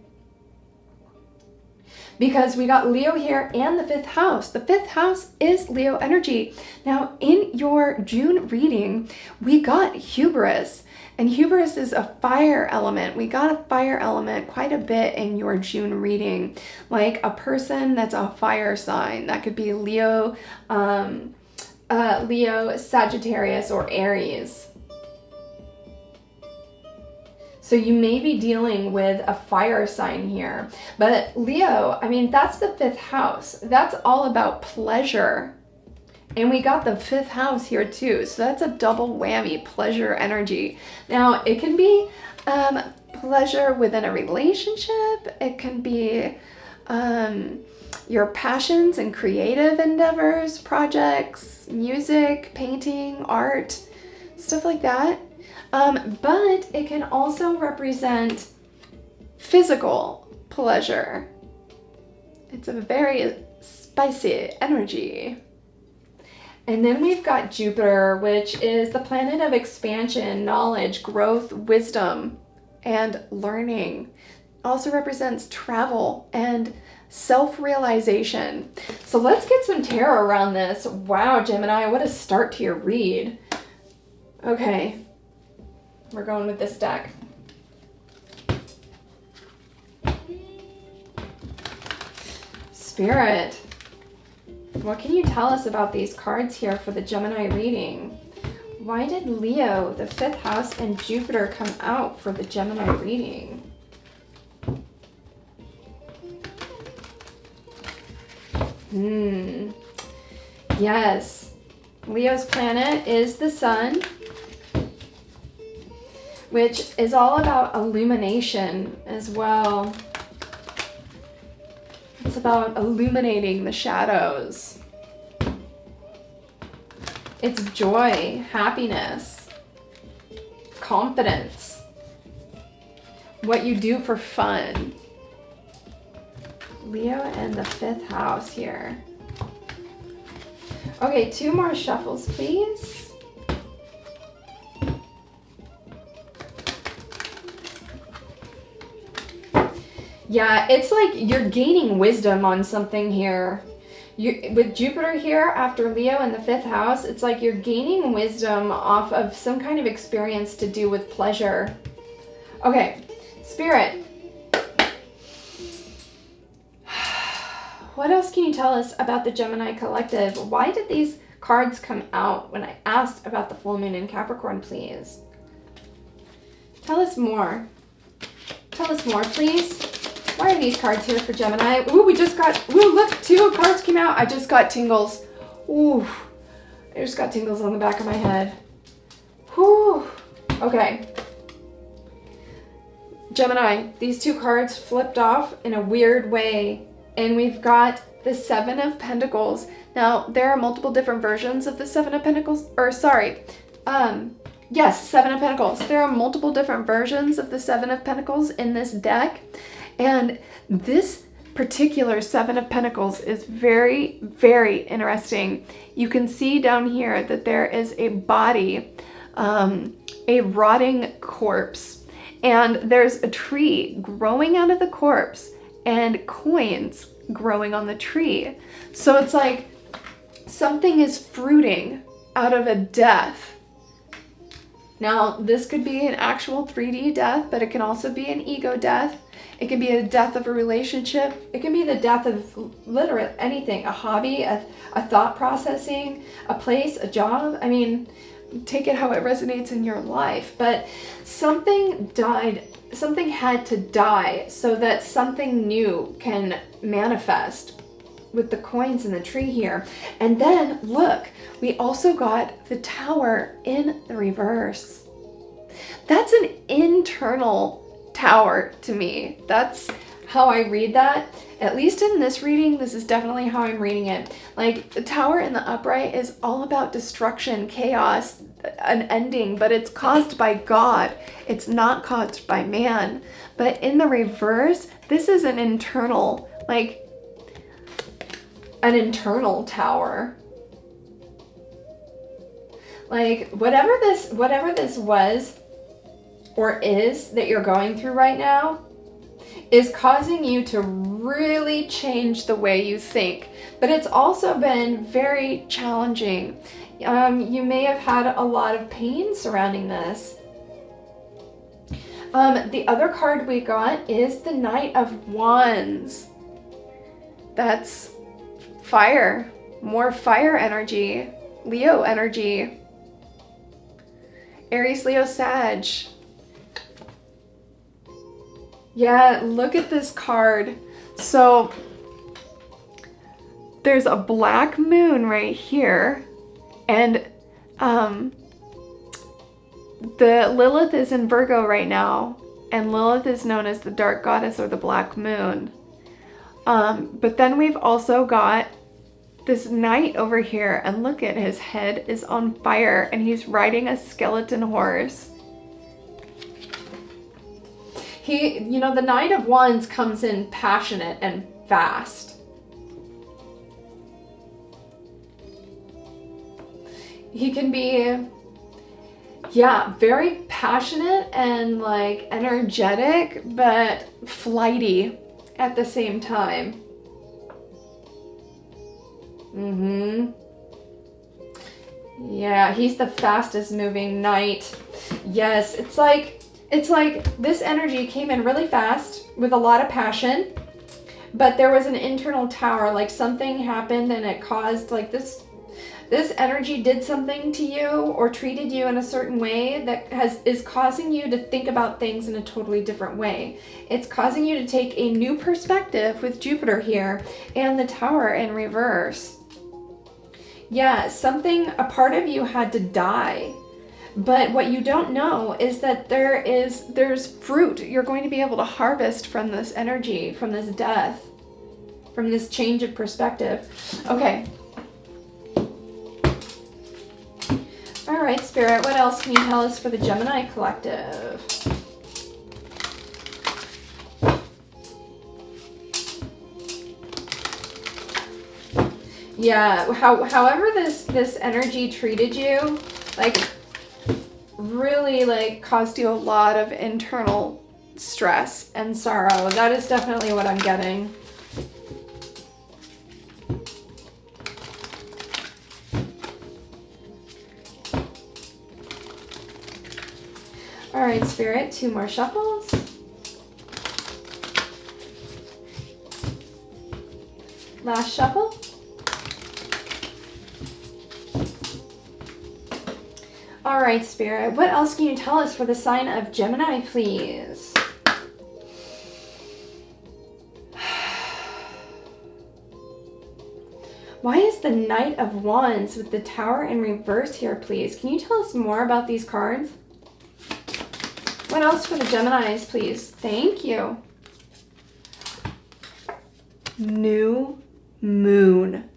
Because we got Leo here and the 5th house. The 5th house is Leo energy. Now, in your June reading, we got hubris. And hubris is a fire element. We got a fire element quite a bit in your June reading. Like a person that's a fire sign. That could be Leo, Leo, Sagittarius, or Aries. So you may be dealing with a fire sign here. But Leo, I mean, that's the 5th house. That's all about pleasure. And we got the 5th house here too. So that's a double whammy, pleasure energy. Now, it can be pleasure within a relationship. It can be your passions and creative endeavors, projects, music, painting, art, stuff like that. But it can also represent physical pleasure. It's a very spicy energy. And then we've got Jupiter, which is the planet of expansion, knowledge, growth, wisdom, and learning. Also represents travel and self-realization. So let's get some tarot around this. Wow, Gemini, what a start to your read. Okay, we're going with this deck. Spirit, what can you tell us about these cards here for the Gemini reading? Why did Leo, the 5th house, and Jupiter come out for the Gemini reading? Yes. Leo's planet is the sun, which is all about illumination as well. It's about illuminating the shadows. It's joy, happiness, confidence, what you do for fun. Leo and the 5th house here. Okay, 2 more shuffles, please. Yeah, it's like you're gaining wisdom on something here. With Jupiter here after Leo in the 5th house, it's like you're gaining wisdom off of some kind of experience to do with pleasure. Okay, Spirit. What else can you tell us about the Gemini collective? Why did these cards come out when I asked about the full moon in Capricorn, please? Tell us more. Tell us more, please. Why are these cards here for Gemini? Ooh, look, 2 cards came out. I just got tingles. Ooh, I just got tingles on the back of my head. Whew. Okay. Gemini, these 2 cards flipped off in a weird way. And we've got the 7 of Pentacles. Now, there are multiple different versions of the 7 of Pentacles. Yes, 7 of Pentacles. There are multiple different versions of the 7 of Pentacles in this deck. And this particular 7 of Pentacles is very, very interesting. You can see down here that there is a body, a rotting corpse. And there's a tree growing out of the corpse and coins growing on the tree. So it's like something is fruiting out of a death. Now, this could be an actual 3D death, but it can also be an ego death. It can be a death of a relationship. It can be the death of literally anything, a hobby, a thought processing, a place, a job. I mean, take it how it resonates in your life. But something died, something had to die so that something new can manifest with the coins in the tree here. And then look, we also got the Tower in the reverse. That's an internal Tower to me. That's how I read that. At least in this reading, this is definitely how I'm reading it. Like, the Tower in the upright is all about destruction, chaos, an ending, but it's caused by God. It's not caused by man. But in the reverse, this is an internal, like, an internal tower. Like, whatever this was or is that you're going through right now is causing you to really change the way you think. But it's also been very challenging. You may have had a lot of pain surrounding this. The other card we got is the Knight of Wands. That's fire, more fire energy, Leo energy, Aries, Leo, Sag. Yeah, look at this card. So there's a black moon right here, and the Lilith is in Virgo right now, and Lilith is known as the dark goddess or the black moon. But then we've also got this knight over here, and look at his head is on fire, and he's riding a skeleton horse. The Knight of Wands comes in passionate and fast. He can be, very passionate and like energetic, but flighty at the same time. Yeah, he's the fastest moving knight. Yes, it's like this energy came in really fast with a lot of passion, but there was an internal tower, like something happened and it caused like this this energy did something to you or treated you in a certain way that is causing you to think about things in a totally different way. It's causing you to take a new perspective with Jupiter here and the Tower in reverse. Yeah, a part of you had to die. But what you don't know is that there's fruit you're going to be able to harvest from this energy, from this death, from this change of perspective. Okay. All right, Spirit, what else can you tell us for the Gemini collective? Yeah, however this energy treated you, like, really, like, caused you a lot of internal stress and sorrow. That is definitely what I'm getting. All right, Spirit, 2 more shuffles. Last shuffle. All right, Spirit, what else can you tell us for the sign of Gemini, please? Why is the Knight of Wands with the Tower in reverse here, please? Can you tell us more about these cards? What else for the Geminis, please? Thank you. New Moon.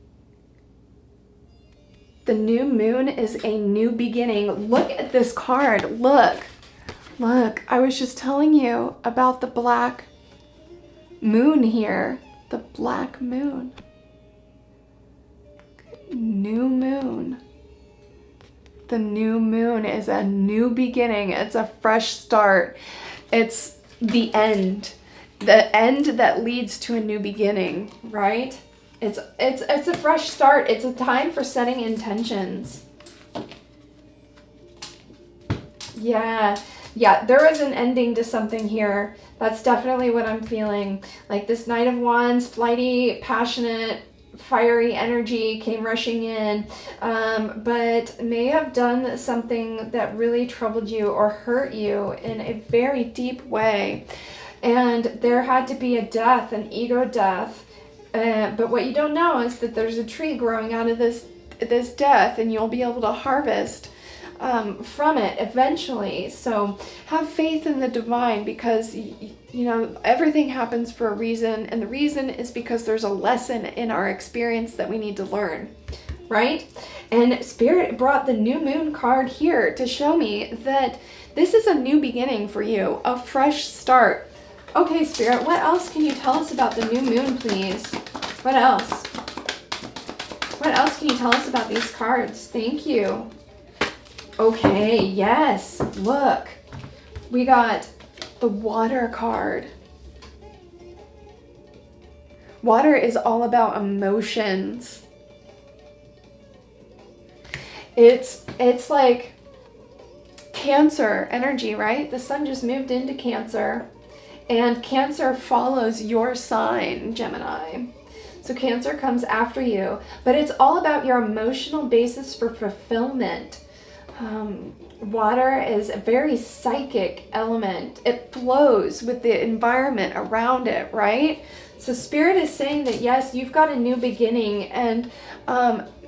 The new moon is a new beginning. Look at this card. Look. I was just telling you about the black moon here. The black moon. New moon. The new moon is a new beginning. It's a fresh start. It's the end. The end that leads to a new beginning, right? It's a fresh start. It's a time for setting intentions. Yeah, there is an ending to something here. That's definitely what I'm feeling. Like this Knight of Wands, flighty, passionate, fiery energy came rushing in, but may have done something that really troubled you or hurt you in a very deep way. And there had to be a death, an ego death. But what you don't know is that there's a tree growing out of this death, and you'll be able to harvest from it eventually. So have faith in the divine, because you know everything happens for a reason, and the reason is because there's a lesson in our experience that we need to learn, right? And Spirit brought the new moon card here to show me that this is a new beginning for you, a fresh start. Okay, Spirit, what else can you tell us about the new moon, please? What else? What else can you tell us about these cards? Thank you. Okay, yes, look. We got the water card. Water is all about emotions. It's like Cancer energy, right? The sun just moved into Cancer. And Cancer follows your sign, Gemini. So Cancer comes after you, but it's all about your emotional basis for fulfillment. Water is a very psychic element. It flows with the environment around it, right? So Spirit is saying that yes, you've got a new beginning, and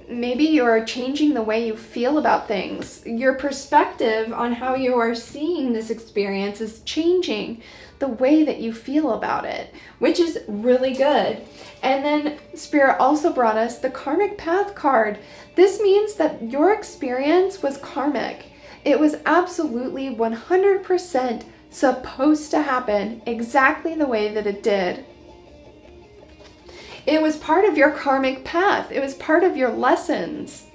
maybe you're changing the way you feel about things. Your perspective on how you are seeing this experience is changing the way that you feel about it, which is really good. And then Spirit also brought us the karmic path card. This means that your experience was karmic. It was absolutely 100% supposed to happen exactly the way that it did. It was part of your karmic path. It was part of your lessons.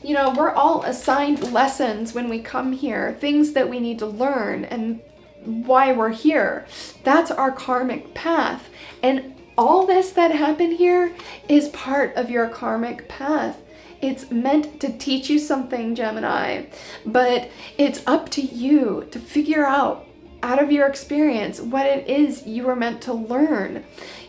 You know, we're all assigned lessons when we come here, things that we need to learn and why we're here. That's our karmic path. And all this that happened here is part of your karmic path. It's meant to teach you something, Gemini, but it's up to you to figure out of your experience what it is you were meant to learn.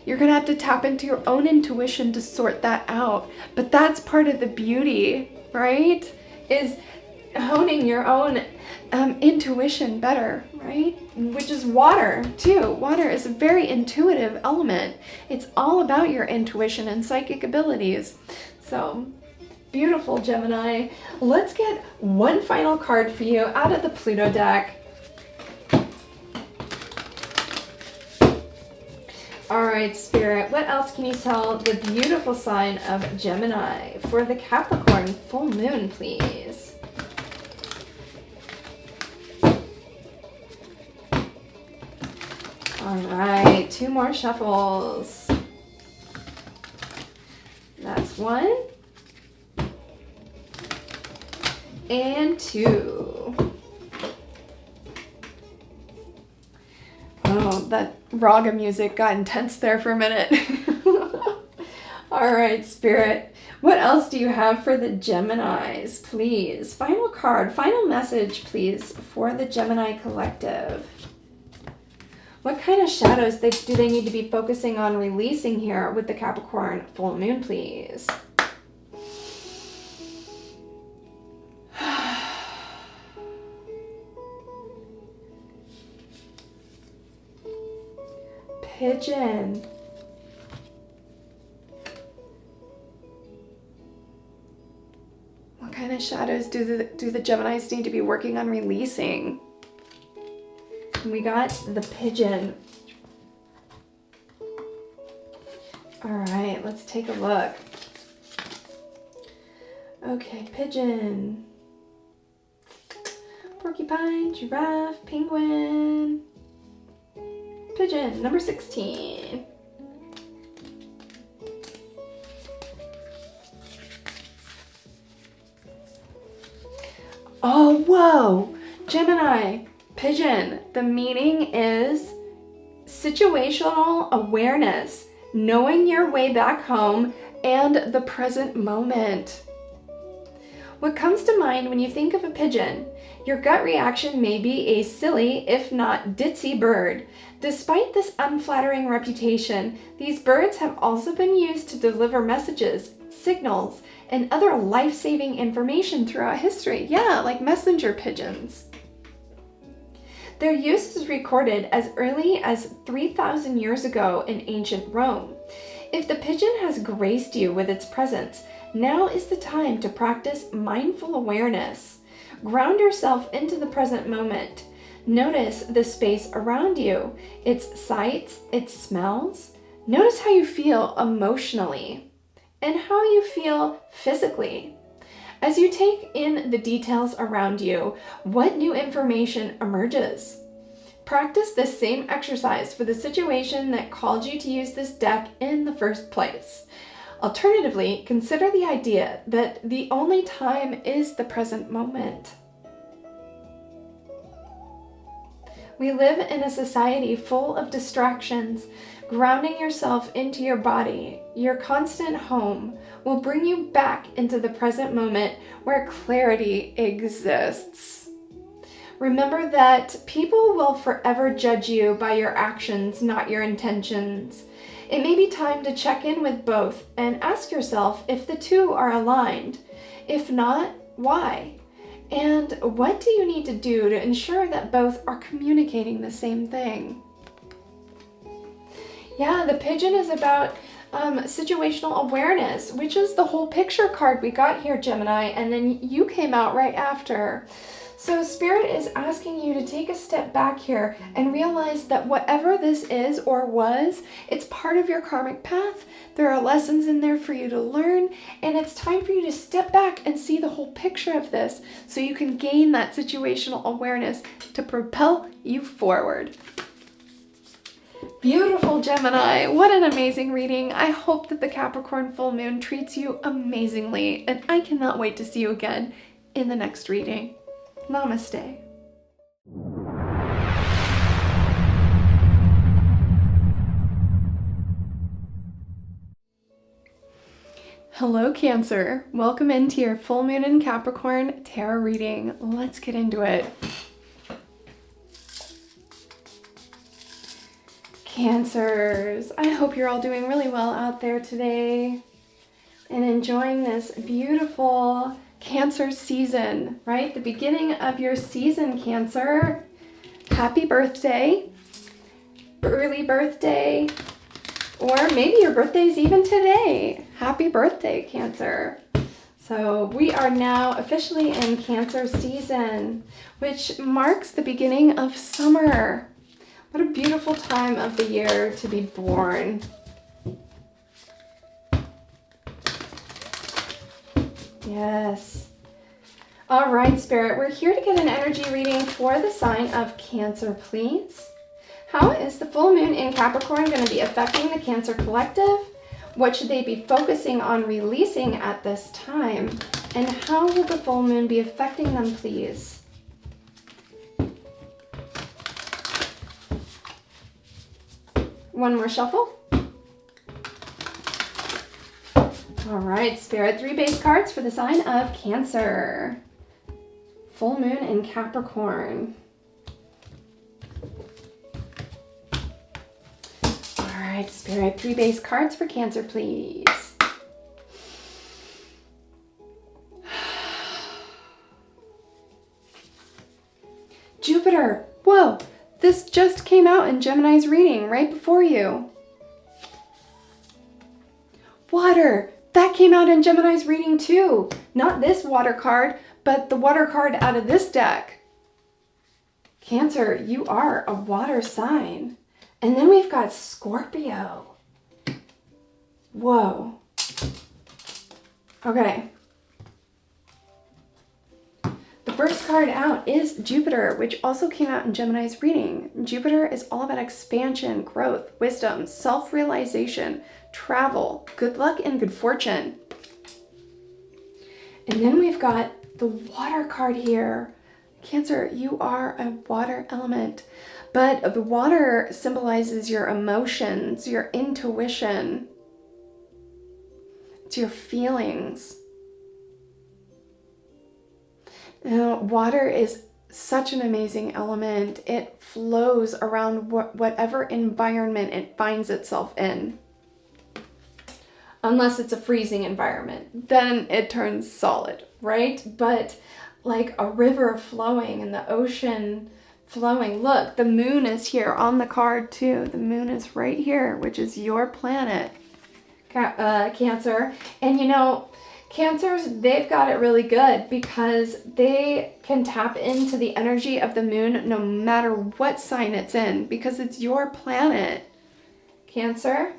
You're gonna have to tap into your own intuition to sort that out, but that's part of the beauty right, is honing your own intuition better, right? Which is water too. Water is a very intuitive element. It's all about your intuition and psychic abilities. So beautiful, Gemini. Let's get one final card for you out of the Pluto deck. All right, Spirit, what else can you tell the beautiful sign of Gemini for the Capricorn full moon, please? All right, 2 more shuffles. That's 1 and 2. Oh, that raga music got intense there for a minute. All right, Spirit. What else do you have for the Geminis, please? Final card, final message, please, for the Gemini collective. What kind of shadows do they need to be focusing on releasing here with the Capricorn full moon, please? Pigeon. What kind of shadows do the Geminis need to be working on releasing? We got the pigeon. All right, let's take a look. Okay, pigeon. Porcupine, giraffe, penguin. Pigeon, number 16. Oh, whoa. Gemini, pigeon. The meaning is situational awareness, knowing your way back home, and the present moment. What comes to mind when you think of a pigeon? Your gut reaction may be a silly, if not ditzy bird. Despite this unflattering reputation, these birds have also been used to deliver messages, signals, and other life-saving information throughout history. Yeah, like messenger pigeons. Their use is recorded as early as 3,000 years ago in ancient Rome. If the pigeon has graced you with its presence, now is the time to practice mindful awareness. Ground yourself into the present moment. Notice the space around you, its sights, its smells. Notice how you feel emotionally and how you feel physically. As you take in the details around you, what new information emerges? Practice this same exercise for the situation that called you to use this deck in the first place. Alternatively, consider the idea that the only time is the present moment. We live in a society full of distractions. Grounding yourself into your body, your constant home, will bring you back into the present moment where clarity exists. Remember that people will forever judge you by your actions, not your intentions. It may be time to check in with both and ask yourself if the two are aligned. If not, why? And what do you need to do to ensure that both are communicating the same thing? Yeah, the pigeon is about situational awareness, which is the whole picture card we got here, Gemini, and then you came out right after. So Spirit is asking you to take a step back here and realize that whatever this is or was, it's part of your karmic path. There are lessons in there for you to learn, and it's time for you to step back and see the whole picture of this so you can gain that situational awareness to propel you forward. Beautiful, Gemini. What an amazing reading. I hope that the Capricorn full moon treats you amazingly, and I cannot wait to see you again in the next reading. Namaste. Hello, Cancer. Welcome into your full moon in Capricorn tarot reading. Let's get into it. Cancers, I hope you're all doing really well out there today and enjoying this beautiful Cancer season, right? The beginning of your season, Cancer. Happy birthday, early birthday, or maybe your birthday's even today. Happy birthday, Cancer. So we are now officially in Cancer season, which marks the beginning of summer. What a beautiful time of the year to be born. Yes. All right, Spirit, we're here to get an energy reading for the sign of Cancer, please. How is the full moon in Capricorn going to be affecting the Cancer collective? What should they be focusing on releasing at this time? And how will the full moon be affecting them, please? One more shuffle. All right, Spirit, 3 base cards for the sign of Cancer. Full moon in Capricorn. All right, Spirit, 3 base cards for Cancer, please. Jupiter. Whoa, this just came out in Gemini's reading right before you. Water. That came out in Gemini's reading too. Not this water card, but the water card out of this deck. Cancer, you are a water sign. And then we've got Scorpio. Whoa. Okay. The first card out is Jupiter, which also came out in Gemini's reading. Jupiter is all about expansion, growth, wisdom, self-realization, travel, good luck, and good fortune. And then we've got the water card here. Cancer, you are a water element, but the water symbolizes your emotions, your intuition. It's your feelings. Now, water is such an amazing element. It flows around whatever environment it finds itself in. Unless it's a freezing environment, then it turns solid, right? But like a river flowing and the ocean flowing. Look, the moon is here on the card too. The moon is right here, which is your planet, Cancer. And you know, Cancers, they've got it really good because they can tap into the energy of the moon no matter what sign it's in because it's your planet, Cancer.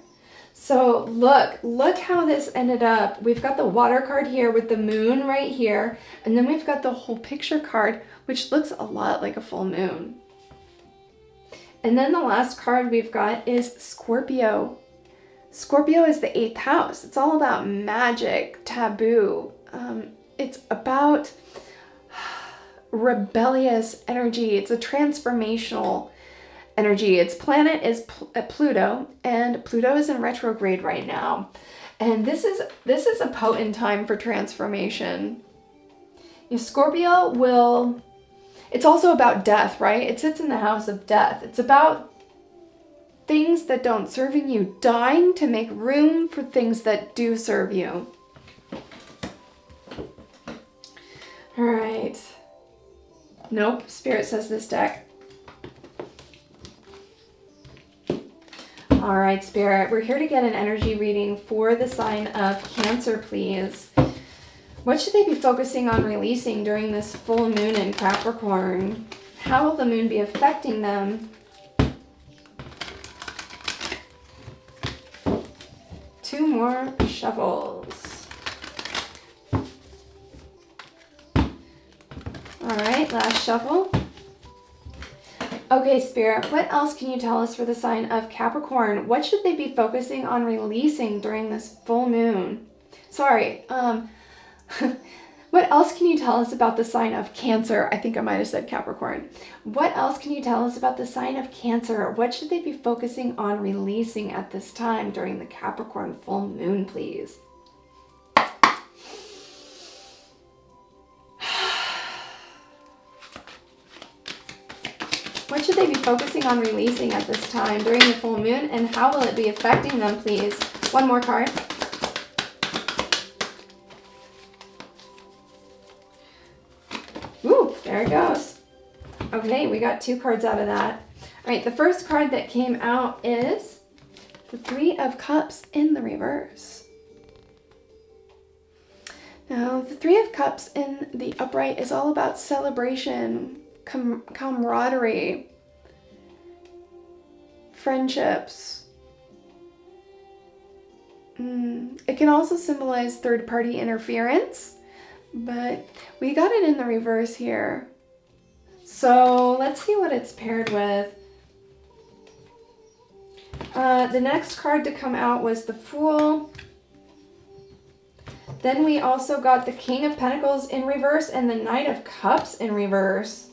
So look how this ended up. We've got the water card here with the moon right here. And then we've got the whole picture card, which looks a lot like a full moon. And then the last card we've got is Scorpio. Scorpio is the 8th house. It's all about magic, taboo. It's about rebellious energy. It's a transformational energy. Its planet is Pluto, and Pluto is in retrograde right now. And this is a potent time for transformation. Scorpio it's also about death, right? It sits in the house of death. It's about things that don't serve you, dying to make room for things that do serve you. All right. Nope, Spirit says this deck. All right, Spirit, we're here to get an energy reading for the sign of Cancer, please. What should they be focusing on releasing during this full moon in Capricorn? How will the moon be affecting them? Two more shuffles. All right, last shuffle. Okay, Spirit, what else can you tell us for the sign of Capricorn? What should they be focusing on releasing during this full moon? Sorry, what else can you tell us about the sign of Cancer? I think I might have said Capricorn. What else can you tell us about the sign of Cancer? What should they be focusing on releasing at this time during the Capricorn full moon, please? What should they be focusing on releasing at this time during the full moon, and how will it be affecting them, please? One more card. There it goes. Okay, we got 2 cards out of that. All right, the first card that came out is the 3 of Cups in the reverse. Now, the 3 of Cups in the upright is all about celebration, camaraderie, friendships. It can also symbolize third-party interference, but we got it in the reverse here. So let's see what it's paired with. The next card to come out was the Fool. Then we also got the King of Pentacles in reverse and the Knight of Cups in reverse.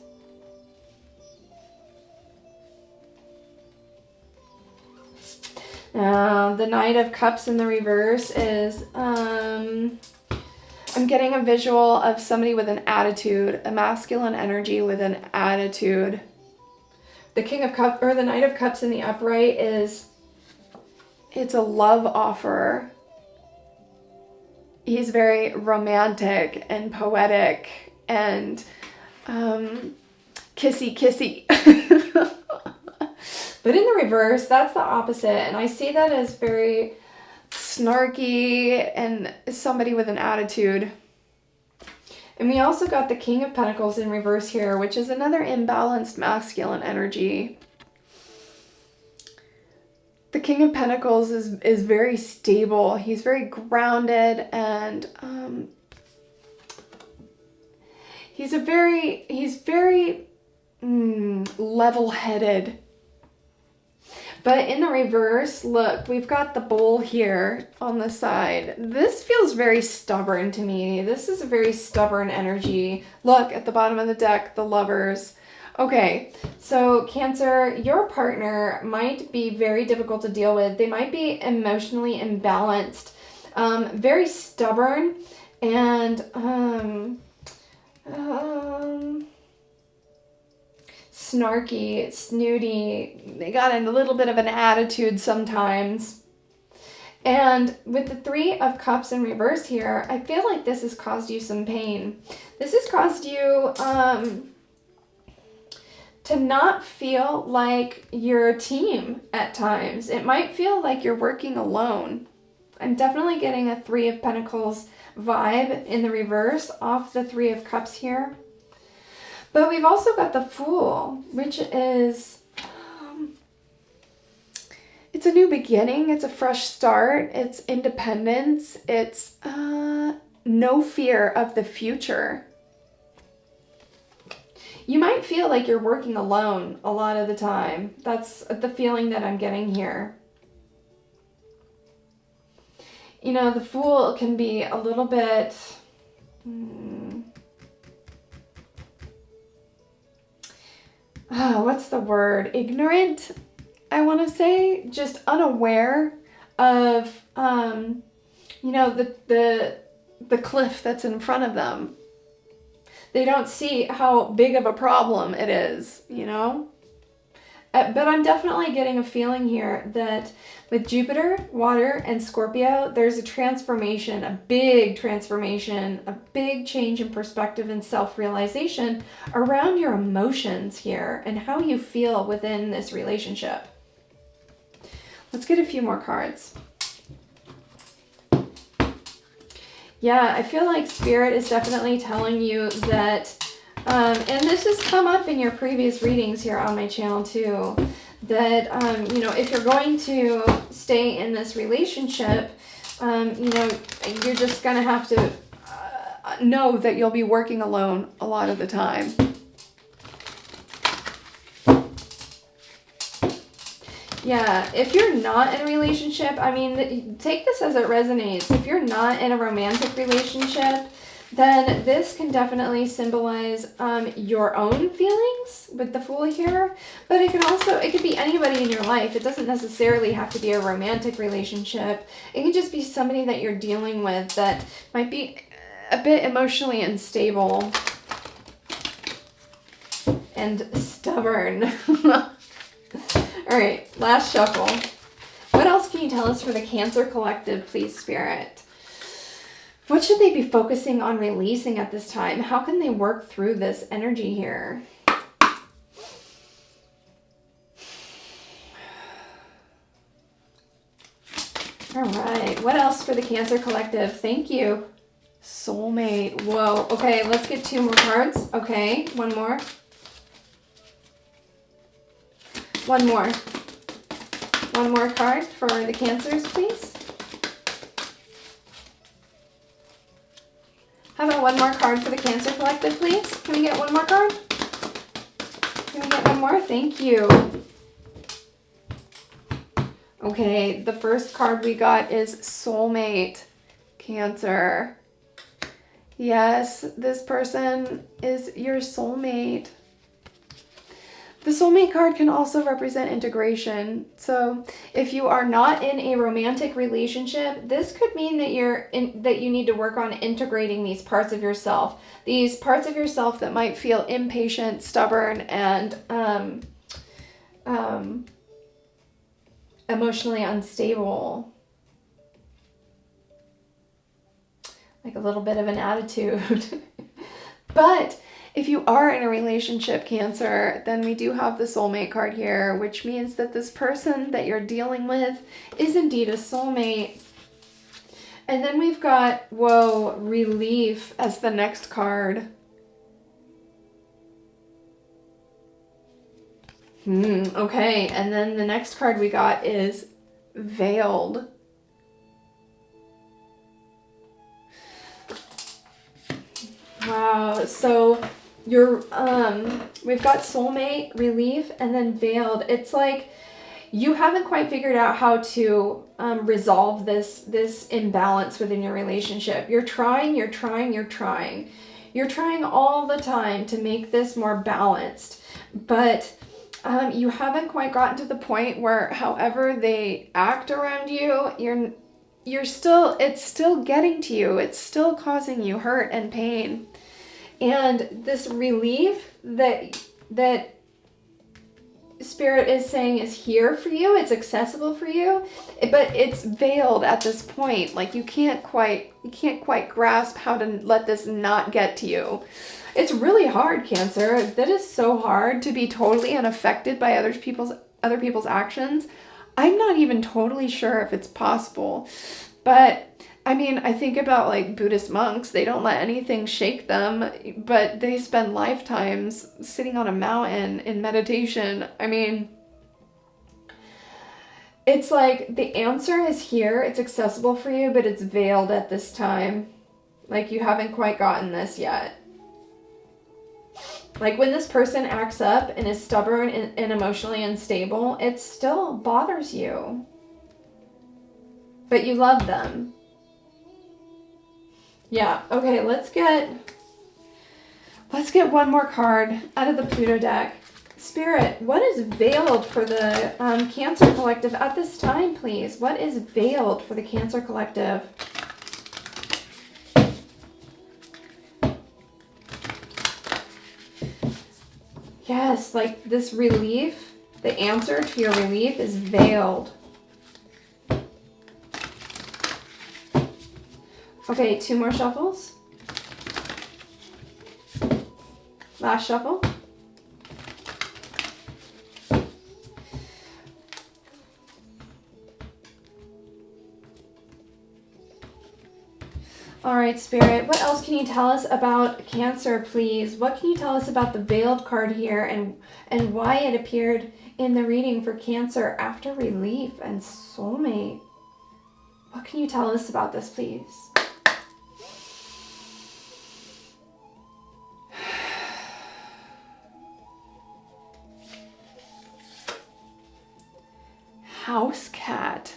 Now, the Knight of Cups in the reverse is, I'm getting a visual of somebody with an attitude, a masculine energy with an attitude. The King of Cups, or the Knight of Cups in the upright is, it's a love offer. He's very romantic and poetic and kissy kissy. But in the reverse, that's the opposite. And I see that as very snarky and somebody with an attitude. And we also got the King of Pentacles in reverse here, which is another imbalanced masculine energy. The King of Pentacles is very stable. He's very grounded and he's very level-headed. But in the reverse, look, we've got the Bull here on the side. This feels very stubborn to me. This is a very stubborn energy. Look at the bottom of the deck, the Lovers. Okay, so Cancer, your partner might be very difficult to deal with. They might be emotionally imbalanced, very stubborn, and snarky, snooty. They got a little bit of an attitude sometimes. And with the 3 of Cups in reverse here, I feel like this has caused you some pain. This has caused you to not feel like you're a team at times. It might feel like you're working alone. I'm definitely getting a 3 of Pentacles vibe in the reverse off the 3 of Cups here. But we've also got the Fool, which is, it's a new beginning. It's a fresh start. It's independence. It's no fear of the future. You might feel like you're working alone a lot of the time. That's the feeling that I'm getting here. You know, the Fool can be a little bit... what's the word? Ignorant, I want to say. Just unaware of, you know, the cliff that's in front of them. They don't see how big of a problem it is, you know? But I'm definitely getting a feeling here that with Jupiter, water, and Scorpio, there's a transformation, a big transformation, a big change in perspective and self-realization around your emotions here and how you feel within this relationship. Let's get a few more cards. Yeah, I feel like Spirit is definitely telling you that, and this has come up in your previous readings here on my channel too, that, you know, if you're going to stay in this relationship, you know, you're just going to have to know that you'll be working alone a lot of the time. Yeah, if you're not in a relationship, I mean, take this as it resonates. If you're not in a romantic relationship, then this can definitely symbolize your own feelings with the Fool here. But it can also, it could be anybody in your life. It doesn't necessarily have to be a romantic relationship. It could just be somebody that you're dealing with that might be a bit emotionally unstable and stubborn. All right, last shuffle. What else can you tell us for the Cancer Collective, please, Spirit? What should they be focusing on releasing at this time? How can they work through this energy here? All right. What else for the Cancer Collective? Thank you. Soulmate. Whoa. Okay, let's get 2 more cards. Okay, one more. One more. One more card for the Cancers, please. How about one more card for the Cancer Collective, please? Can we get one more card? Can we get one more? Thank you. Okay, the first card we got is Soulmate, Cancer. Yes, this person is your soulmate. The soulmate card can also represent integration. So if you are not in a romantic relationship, this could mean that that you need to work on integrating these parts of yourself. These parts of yourself that might feel impatient, stubborn, and emotionally unstable. Like a little bit of an attitude. But if you are in a relationship, Cancer, then we do have the soulmate card here, which means that this person that you're dealing with is indeed a soulmate. And then we've got, whoa, relief as the next card. Okay, and then the next card we got is veiled. Wow, so you're we've got soulmate, relief, and then veiled. It's like you haven't quite figured out how to resolve this imbalance within your relationship. You're trying all the time to make this more balanced, but you haven't quite gotten to the point where however they act around you, it's still getting to you. It's still causing you hurt and pain. And this relief that Spirit is saying is here for you, it's accessible for you, but it's veiled at this point. Like you can't quite grasp how to let this not get to you. It's really hard, Cancer. That is so hard to be totally unaffected by other people's actions. I'm not even totally sure if it's possible. But I mean, I think about like Buddhist monks, they don't let anything shake them, but they spend lifetimes sitting on a mountain in meditation. I mean, it's like the answer is here, it's accessible for you, but it's veiled at this time. Like you haven't quite gotten this yet. Like when this person acts up and is stubborn and emotionally unstable, it still bothers you. But you love them. Yeah, okay, let's get one more card out of the Pluto deck. Spirit, what is veiled for the Cancer Collective at this time, please? What is veiled for the Cancer Collective? Yes, like this relief, the answer to your relief is veiled. Okay, 2 more shuffles. Last shuffle. All right, Spirit, what else can you tell us about Cancer, please? What can you tell us about the veiled card here and why it appeared in the reading for Cancer after relief and soulmate? What can you tell us about this, please? House cat.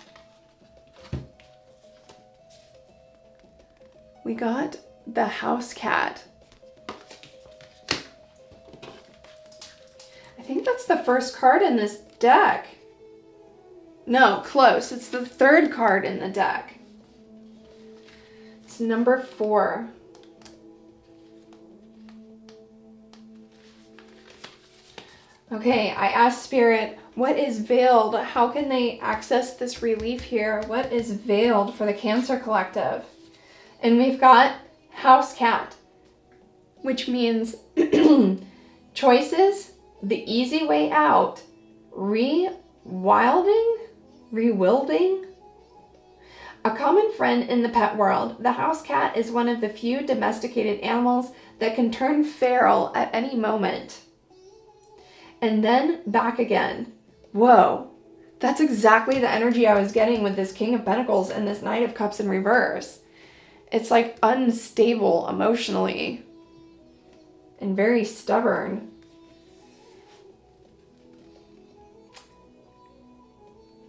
We got the house cat. I think that's the first card in this deck. No, close. It's the 3rd card in the deck. It's number 4. Okay, I asked Spirit, what is veiled? How can they access this relief here? What is veiled for the Cancer Collective? And we've got house cat, which means choices, the easy way out, rewilding. A common friend in the pet world, the house cat is one of the few domesticated animals that can turn feral at any moment. And then back again. Whoa, that's exactly the energy I was getting with this King of Pentacles and this Knight of Cups in reverse. It's like unstable emotionally and very stubborn.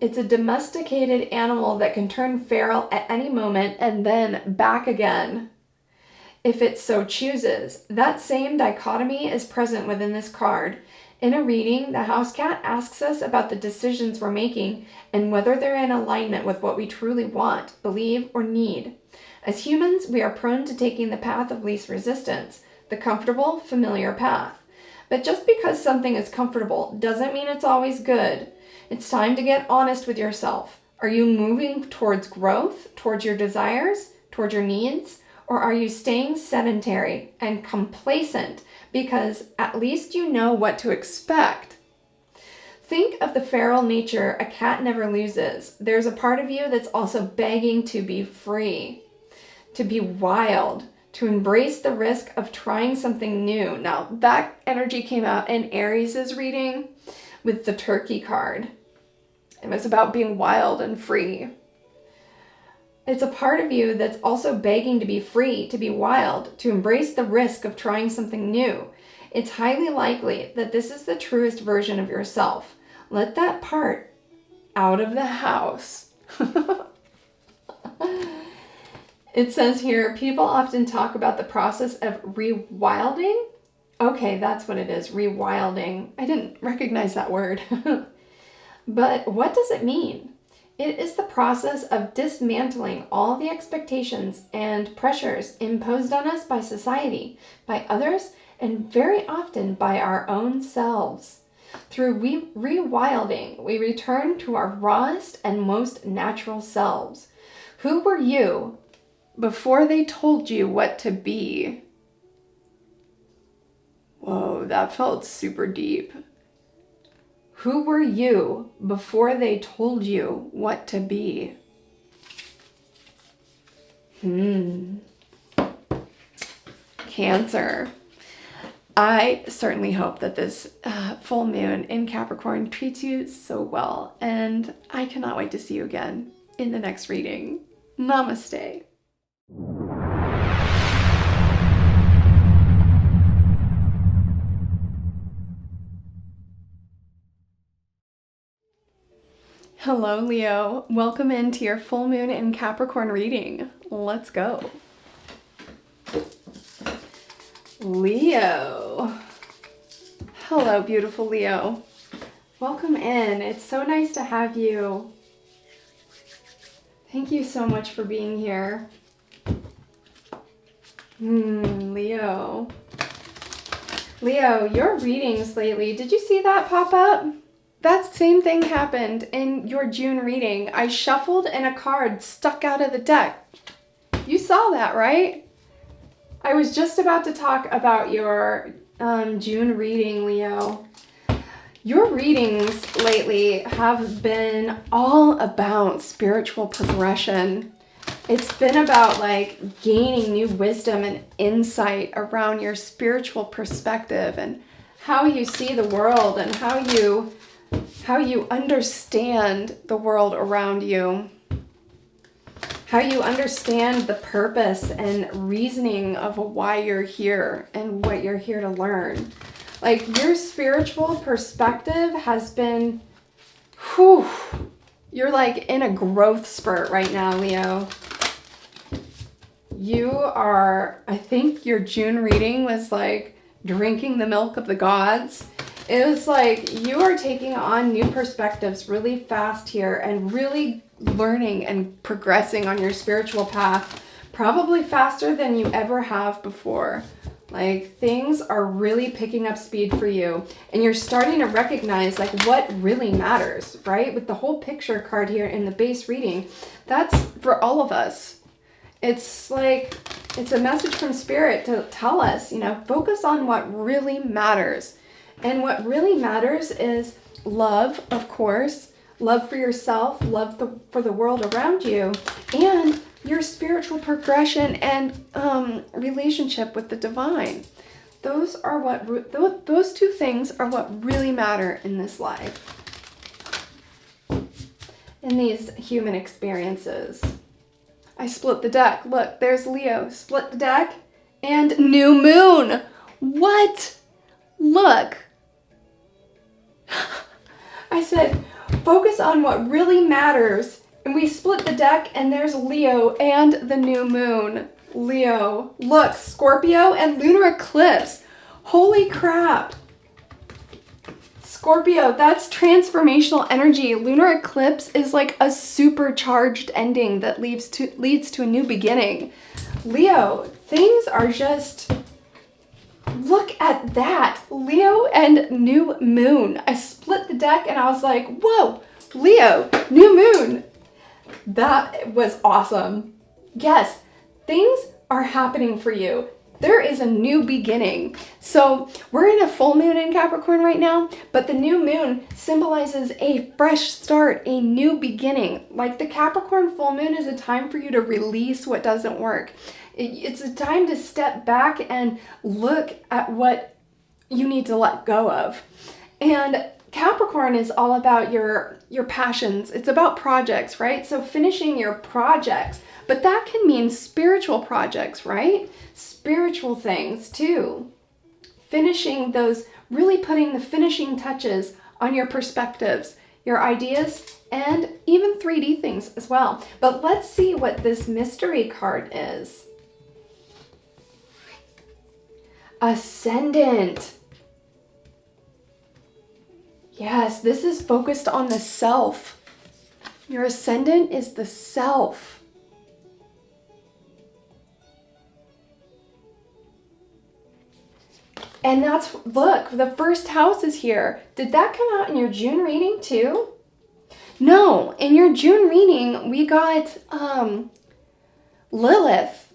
It's a domesticated animal that can turn feral at any moment and then back again if it so chooses. That same dichotomy is present within this card. In a reading, the house cat asks us about the decisions we're making and whether they're in alignment with what we truly want, believe, or need. As humans, we are prone to taking the path of least resistance, the comfortable, familiar path. But just because something is comfortable doesn't mean it's always good. It's time to get honest with yourself. Are you moving towards growth, towards your desires, towards your needs? Or are you staying sedentary and complacent because at least you know what to expect? Think of the feral nature a cat never loses. There's a part of you that's also begging to be free, to be wild, to embrace the risk of trying something new. Now, that energy came out in Aries' reading with the turkey card. It was about being wild and free. It's a part of you that's also begging to be free, to be wild, to embrace the risk of trying something new. It's highly likely that this is the truest version of yourself. Let that part out of the house. It says here, people often talk about the process of rewilding. Okay, that's what it is, rewilding. I didn't recognize that word. But what does it mean? It is the process of dismantling all the expectations and pressures imposed on us by society, by others, and very often by our own selves. Through rewilding, we return to our rawest and most natural selves. Who were you before they told you what to be? Whoa, that felt super deep. Who were you before they told you what to be? Cancer. I certainly hope that this full moon in Capricorn treats you so well, and I cannot wait to see you again in the next reading. Namaste. Hello, Leo. Welcome into your full moon in Capricorn reading. Let's go. Leo. Hello, beautiful Leo. Welcome in. It's so nice to have you. Thank you so much for being here. Leo. Leo, your readings lately, did you see that pop up? That same thing happened in your June reading. I shuffled and a card stuck out of the deck. You saw that, right? I was just about to talk about your June reading, Leo. Your readings lately have been all about spiritual progression. It's been about like gaining new wisdom and insight around your spiritual perspective and how you see the world and how you understand the world around you, how you understand the purpose and reasoning of why you're here and what you're here to learn. Like, your spiritual perspective has been, you're like in a growth spurt right now, Leo. You are, I think your June reading was like drinking the milk of the gods. It was like you are taking on new perspectives really fast here and really learning and progressing on your spiritual path, probably faster than you ever have before. Like, things are really picking up speed for you and you're starting to recognize like what really matters, right? With the whole picture card here in the base reading, that's for all of us. It's like, it's a message from Spirit to tell us, you know, focus on what really matters. And what really matters is love, of course, love for yourself, love for the world around you, and your spiritual progression and relationship with the divine. Those two things are what really matter in this life, in these human experiences. I split the deck. Look, there's Leo. Split the deck. And new moon. What? Look. I said, focus on what really matters. And we split the deck, and there's Leo and the new moon. Leo. Look, Scorpio and lunar eclipse. Holy crap. Scorpio, that's transformational energy. Lunar eclipse is like a supercharged ending that leads to a new beginning. Leo, things are just, look at that. Leo and new moon. I split the deck and I was like, whoa, Leo, new moon. That was awesome. Yes, things are happening for you. There is a new beginning. So we're in a full moon in Capricorn right now, but the new moon symbolizes a fresh start, a new beginning. Like the Capricorn full moon is a time for you to release what doesn't work. It's a time to step back and look at what you need to let go of. And Capricorn is all about your passions. It's about projects, right? So finishing your projects, but that can mean spiritual projects, right? Spiritual things too. Finishing those, really putting the finishing touches on your perspectives, your ideas, and even 3D things as well. But let's see what this mystery card is. Ascendant. Yes, this is focused on the self. Your ascendant is the self. And that's, look, the first house is here. Did that come out in your June reading too? No, in your June reading, we got Lilith.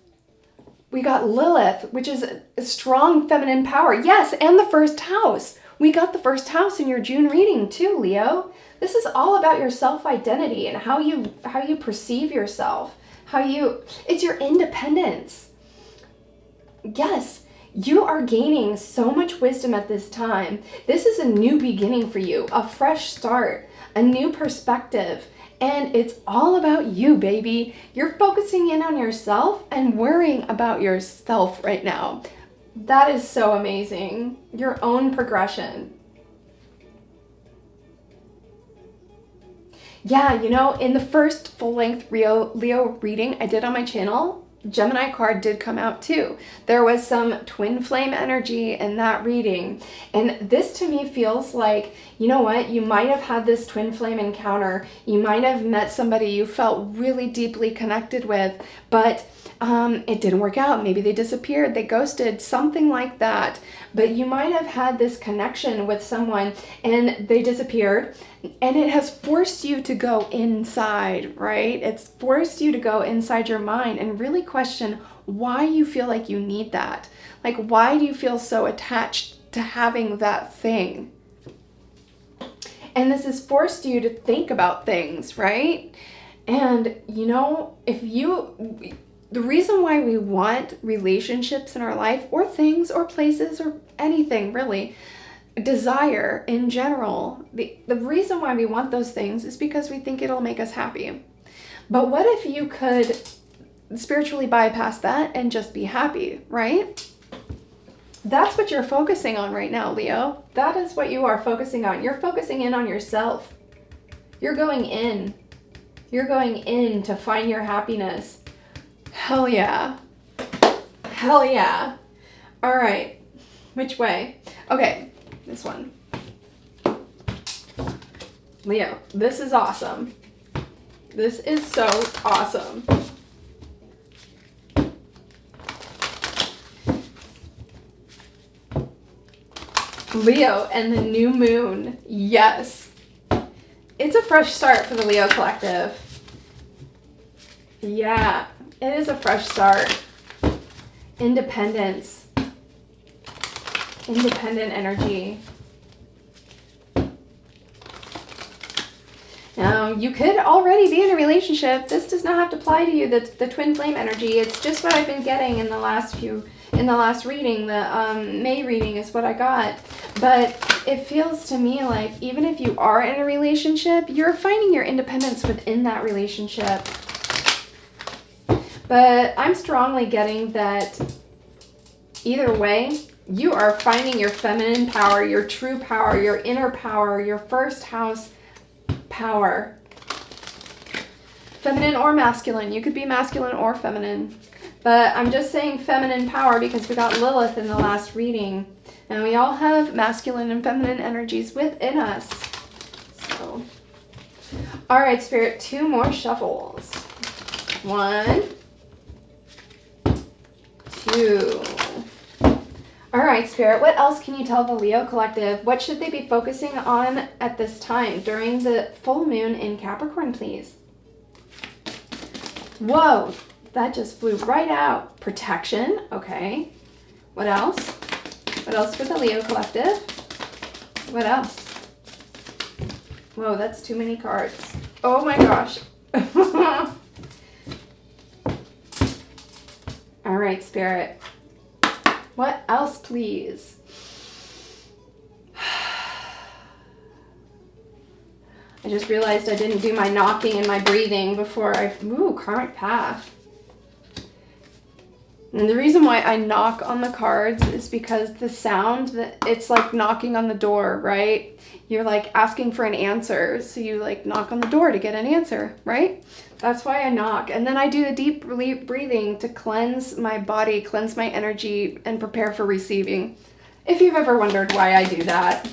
We got Lilith, which is a strong feminine power. Yes, and the first house. We got the first house in your June reading too, Leo. This is all about your self-identity and how you perceive yourself. It's your independence. Yes. You are gaining so much wisdom at this time. This is a new beginning for you, a fresh start, a new perspective, and it's all about you, baby. You're focusing in on yourself and worrying about yourself right now. That is so amazing. Your own progression. Yeah, you know, in the first full-length Leo reading I did on my channel, Gemini card did come out too. There was some twin flame energy in that reading. And this to me feels like, you know what? You might have had this twin flame encounter. You might have met somebody you felt really deeply connected with, but it didn't work out. Maybe they disappeared, they ghosted, something like that. But you might have had this connection with someone and they disappeared, and it has forced you to go inside, right? It's forced you to go inside your mind and really question why you feel like you need that. Like, why do you feel so attached to having that thing? And this has forced you to think about things, right? And, you know, the reason why we want relationships in our life, or things, or places, or anything really, desire in general, the reason why we want those things is because we think it'll make us happy. But what if you could spiritually bypass that and just be happy, right? That's what you're focusing on right now, Leo. That is what you are focusing on. You're focusing in on yourself. You're going in. You're going in to find your happiness. Hell yeah. Hell yeah. All right. Which way? Okay, this one. Leo, this is awesome. This is so awesome. Leo and the new moon. Yes. It's a fresh start for the Leo collective. Yeah. It is a fresh start. Independence. Independent energy. Now, you could already be in a relationship. This does not have to apply to you, the twin flame energy. It's just what I've been getting in the last reading. The May reading is what I got. But it feels to me like even if you are in a relationship, you're finding your independence within that relationship. But I'm strongly getting that either way, you are finding your feminine power, your true power, your inner power, your first house power. Feminine or masculine. You could be masculine or feminine. But I'm just saying feminine power because we got Lilith in the last reading. And we all have masculine and feminine energies within us. So, all right, Spirit, 2 more shuffles. 1, 2. All right, Spirit, what else can you tell the Leo collective? What should they be focusing on at this time during the full moon in Capricorn, please? Whoa, that just flew right out. Protection, okay. What else? What else for the Leo collective? What else? Whoa, that's too many cards. Oh my gosh. All right, Spirit. What else, please? I just realized I didn't do my knocking and my breathing before ooh, karmic path. And the reason why I knock on the cards is because the sound, it's like knocking on the door, right? You're like asking for an answer. So you like knock on the door to get an answer, right? That's why I knock. And then I do the deep breathing to cleanse my body, cleanse my energy, and prepare for receiving. If you've ever wondered why I do that,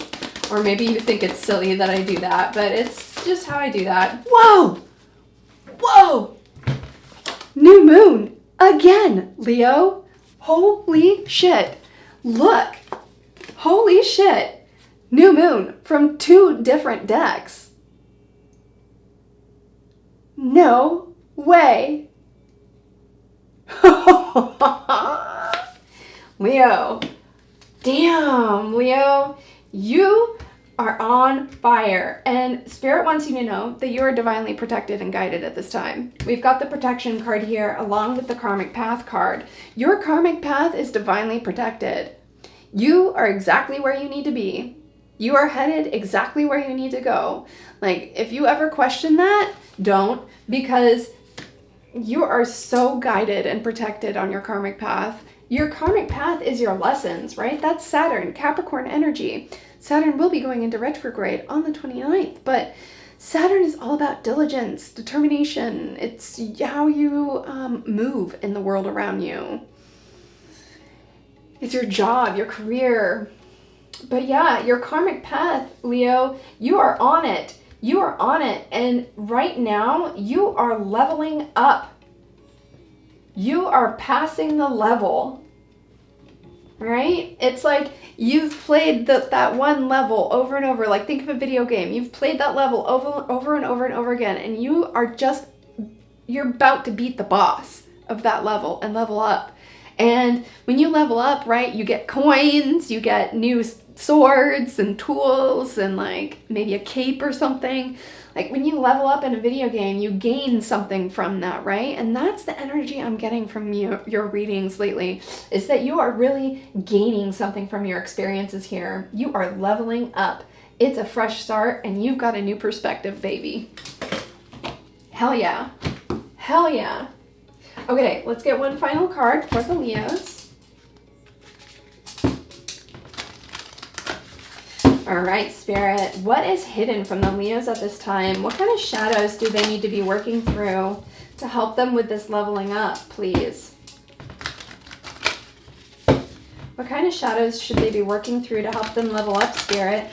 or maybe you think it's silly that I do that, but it's just how I do that. Whoa! Whoa! New moon! Again, Leo! Holy shit! Look! Holy shit! New moon from 2 different decks. No way. Leo. Damn, Leo. You are on fire. And Spirit wants you to know that you are divinely protected and guided at this time. We've got the protection card here along with the karmic path card. Your karmic path is divinely protected. You are exactly where you need to be. You are headed exactly where you need to go. Like, if you ever question that, don't, because you are so guided and protected on your karmic path. Your karmic path is your lessons, right? That's Saturn, Capricorn energy. Saturn will be going into retrograde on the 29th, but Saturn is all about diligence, determination. It's how you move in the world around you. It's your job, your career. But yeah, your karmic path, Leo, you are on it. You are on it. And right now, you are leveling up. You are passing the level. Right? It's like you've played that one level over and over. Like, think of a video game. You've played that level over and over and over again. And you're about to beat the boss of that level and level up. And when you level up, right, you get coins, you get new swords and tools and like maybe a cape or something. Like when you level up in a video game, you gain something from that, right? And that's the energy I'm getting from your readings lately, is that you are really gaining something from your experiences here. You are leveling up. It's a fresh start and you've got a new perspective, baby. Hell yeah. Hell yeah. Okay, let's get one final card for the Leos. All right, Spirit, what is hidden from the Leos at this time? What kind of shadows do they need to be working through to help them with this leveling up, please? What kind of shadows should they be working through to help them level up, Spirit?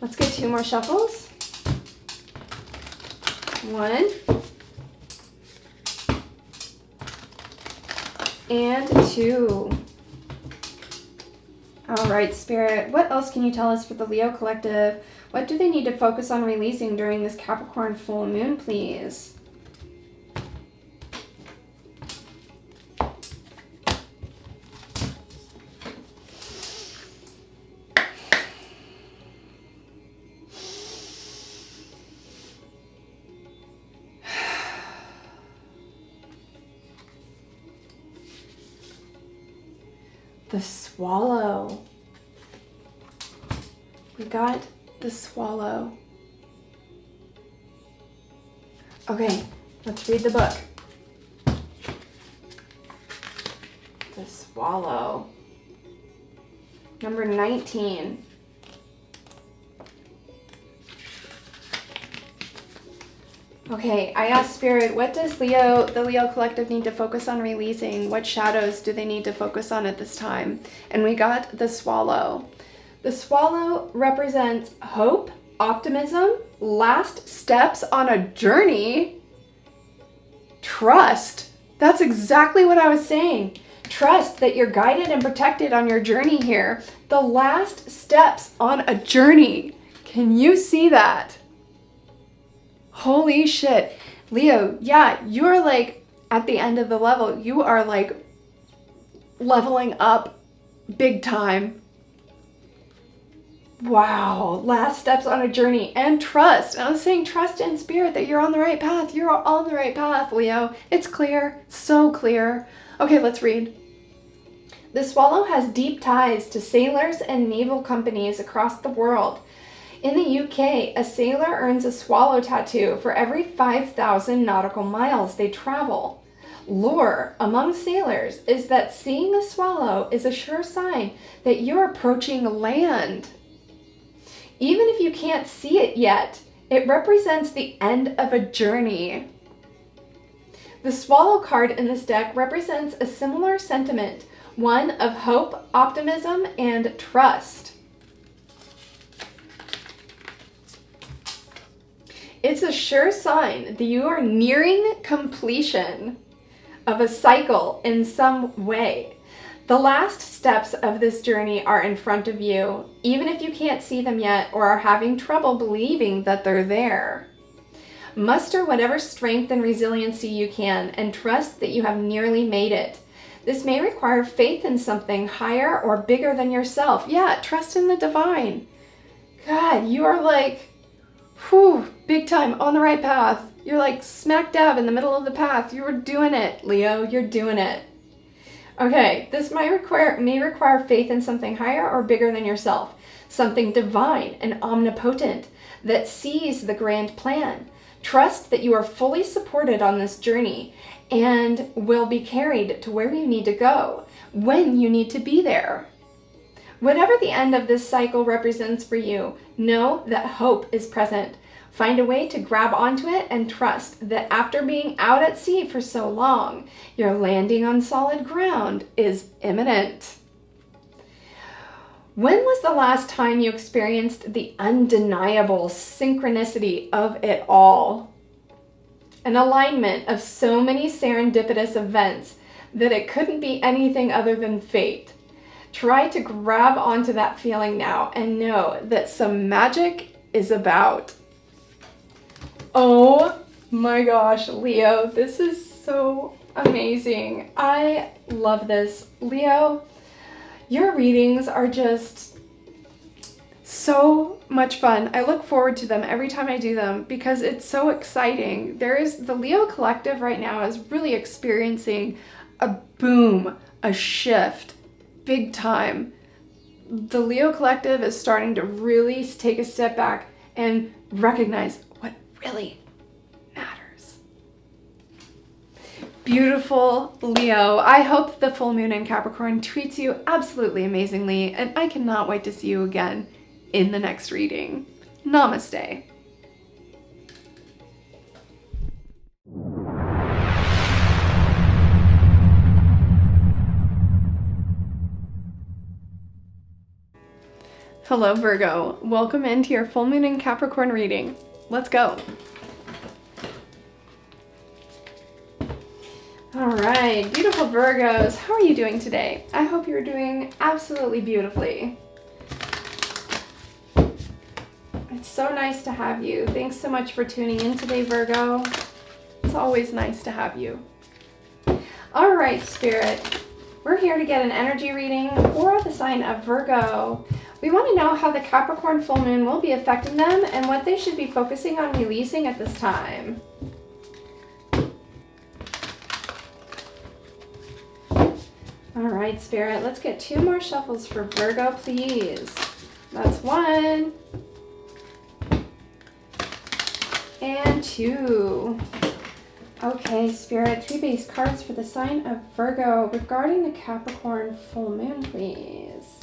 Let's get 2 more shuffles. 1 and 2. All right, Spirit, what else can you tell us for the Leo collective? What do they need to focus on releasing during this Capricorn full moon, please? The Swallow. We got the Swallow. Okay, let's read the book. The Swallow. Number 19. Okay, I asked Spirit, what does the Leo collective need to focus on releasing? What shadows do they need to focus on at this time? And we got the Swallow. The Swallow represents hope, optimism, last steps on a journey, trust. That's exactly what I was saying. Trust that you're guided and protected on your journey here. The last steps on a journey. Can you see that? Holy shit. Leo, yeah, you're like at the end of the level. You are like leveling up big time. Wow. Last steps on a journey and trust. I was saying trust in Spirit that you're on the right path. You're on the right path, Leo. It's clear. So clear. Okay, let's read. The Swallow has deep ties to sailors and naval companies across the world. In the UK, a sailor earns a swallow tattoo for every 5,000 nautical miles they travel. Lore among sailors is that seeing a swallow is a sure sign that you're approaching land. Even if you can't see it yet, it represents the end of a journey. The Swallow card in this deck represents a similar sentiment, one of hope, optimism, and trust. It's a sure sign that you are nearing completion of a cycle in some way. The last steps of this journey are in front of you, even if you can't see them yet or are having trouble believing that they're there. Muster whatever strength and resiliency you can and trust that you have nearly made it. This may require faith in something higher or bigger than yourself. Yeah, trust in the divine. God, you are like, whew, big time on the right path. You're like smack dab in the middle of the path. You're doing it, Leo. You're doing it. Okay, this may require faith in something higher or bigger than yourself. Something divine and omnipotent that sees the grand plan. Trust that you are fully supported on this journey and will be carried to where you need to go, when you need to be there. Whatever the end of this cycle represents for you, know that hope is present. Find a way to grab onto it and trust that after being out at sea for so long, your landing on solid ground is imminent. When was the last time you experienced the undeniable synchronicity of it all? An alignment of so many serendipitous events that it couldn't be anything other than fate. Try to grab onto that feeling now and know that some magic is about. Oh my gosh, Leo, this is so amazing. I love this. Leo, your readings are just so much fun. I look forward to them every time I do them because it's so exciting. The Leo collective right now is really experiencing a boom, a shift, big time. The Leo collective is starting to really take a step back and recognize what really matters. Beautiful Leo. I hope the full moon in Capricorn treats you absolutely amazingly, and I cannot wait to see you again in the next reading. Namaste. Hello Virgo, welcome into your full moon in Capricorn reading. Let's go. All right, beautiful Virgos, how are you doing today? I hope you're doing absolutely beautifully. It's so nice to have you. Thanks so much for tuning in today, Virgo. It's always nice to have you. All right, Spirit, we're here to get an energy reading for the sign of Virgo. We want to know how the Capricorn full moon will be affecting them and what they should be focusing on releasing at this time. All right, Spirit, let's get 2 more shuffles for Virgo, please. That's 1 and 2. Okay, Spirit, 3 base cards for the sign of Virgo regarding the Capricorn full moon, please.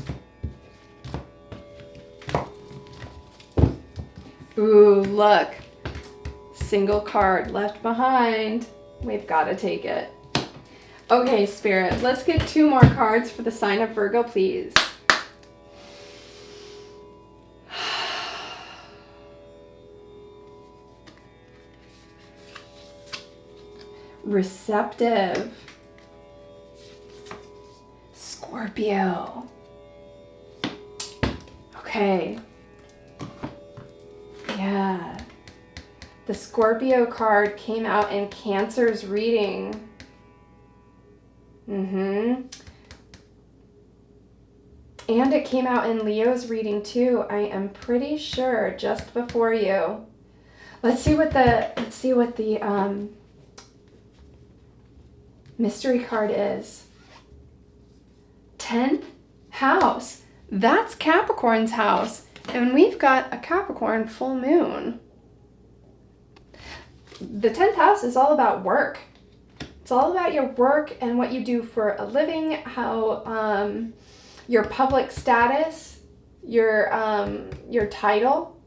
Ooh, look. Single card left behind. We've got to take it. Okay, Spirit, let's get 2 more cards for the sign of Virgo, please. Receptive. Scorpio. Okay. Yeah. The Scorpio card came out in Cancer's reading. And it came out in Leo's reading too. I am pretty sure just before you. Let's see what the mystery card is. 10th house. That's Capricorn's house. And we've got a Capricorn full moon. The 10th house is all about work. It's all about your work and what you do for a living, how your public status, your title,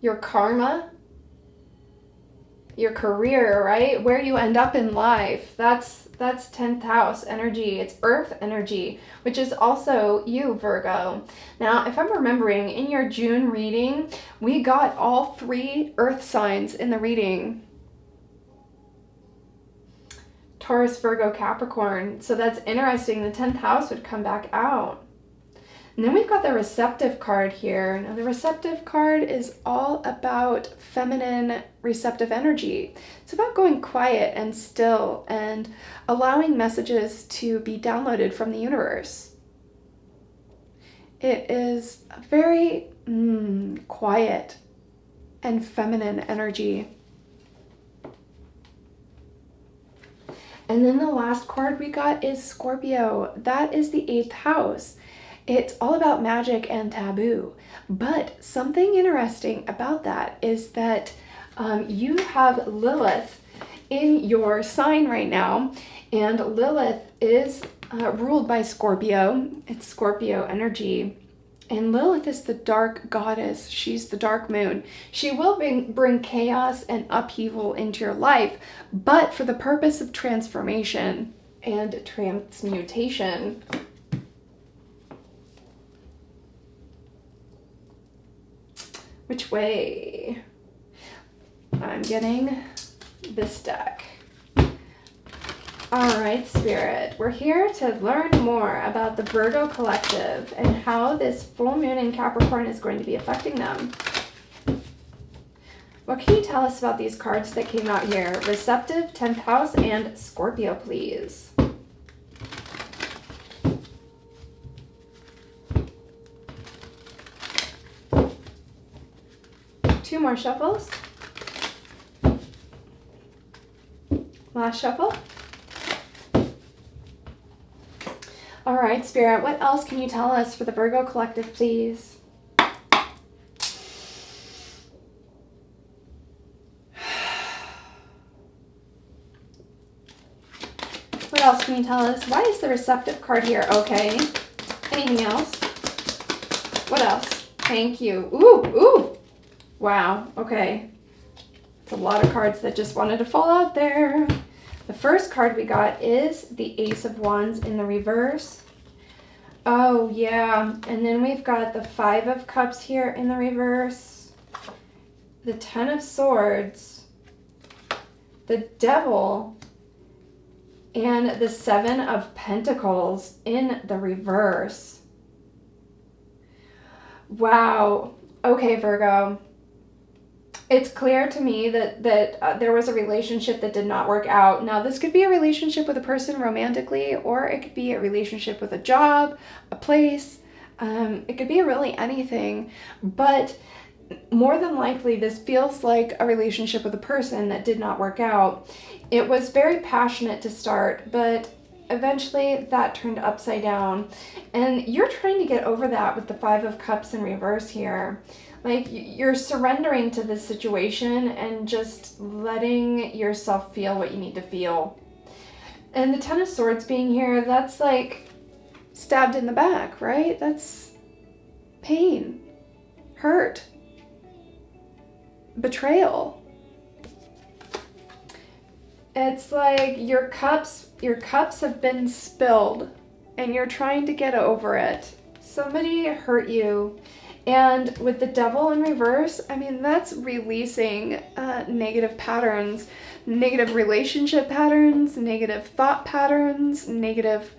your karma, your career, right? Where you end up in life. That's 10th house energy. It's earth energy, which is also you, Virgo. Now, if I'm remembering, in your June reading, we got all 3 earth signs in the reading. Taurus, Virgo, Capricorn. So that's interesting. The 10th house would come back out. And then we've got the receptive card here. Now the receptive card is all about feminine receptive energy. It's about going quiet and still and allowing messages to be downloaded from the universe. It is a very quiet and feminine energy. And then the last card we got is Scorpio. That is the 8th house. It's all about magic and taboo. But something interesting about that is that you have Lilith in your sign right now. And Lilith is ruled by Scorpio. It's Scorpio energy. And Lilith is the dark goddess. She's the dark moon. She will bring chaos and upheaval into your life, but for the purpose of transformation and transmutation. Which way? I'm getting this deck. All right, Spirit, we're here to learn more about the Virgo collective and how this full moon in Capricorn is going to be affecting them. What can you tell us about these cards that came out here? Receptive, 10th house, and Scorpio, please. Two more shuffles. Last shuffle. All right, Spirit, what else can you tell us for the Virgo collective, please? What else can you tell us? Why is the receptive card here? Okay. Anything else? What else? Thank you. Ooh. Wow. Okay. It's a lot of cards that just wanted to fall out there. The first card we got is the Ace of Wands in the reverse. Oh, yeah. And then we've got the 5 of Cups here in the reverse. The 10 of Swords. the Devil and the Seven of Pentacles in the reverse. Wow. Okay, Virgo. It's clear to me that there was a relationship that did not work out. Now, this could be a relationship with a person romantically, or it could be a relationship with a job, a place. It could be really anything. But more than likely, this feels like a relationship with a person that did not work out. It was very passionate to start, but eventually that turned upside down. And you're trying to get over that with the Five of Cups in reverse here. Like, you're surrendering to this situation and just letting yourself feel what you need to feel. And the Ten of Swords being here, that's like stabbed in the back, right? That's pain, hurt, betrayal. It's like your cups have been spilled and you're trying to get over it. Somebody hurt you. And with the Devil in reverse, I mean, that's releasing negative patterns, negative relationship patterns, negative thought patterns, negative,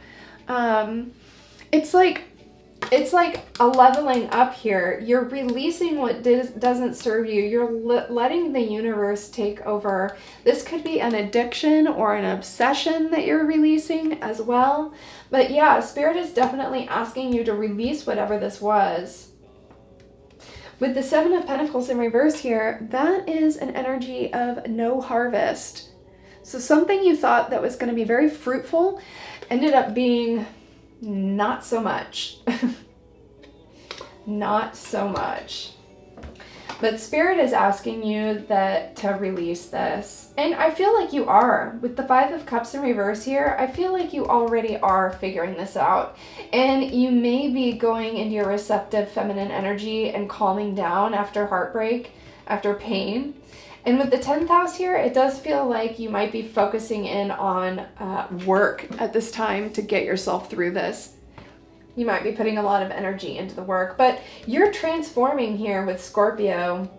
it's like a leveling up here. You're releasing what doesn't serve you. You're letting the universe take over. This could be an addiction or an obsession that you're releasing as well. But yeah, Spirit is definitely asking you to release whatever this was. With the Seven of Pentacles in reverse here, that is an energy of no harvest. So something you thought that was going to be very fruitful ended up being not so much. Not so much. But Spirit is asking you to release this. And I feel like you are. With the Five of Cups in reverse here, I feel like you already are figuring this out. And you may be going into your receptive feminine energy and calming down after heartbreak, after pain. And with the 10th house here, it does feel like you might be focusing in on work at this time to get yourself through this. You might be putting a lot of energy into the work, but you're transforming here with Scorpio.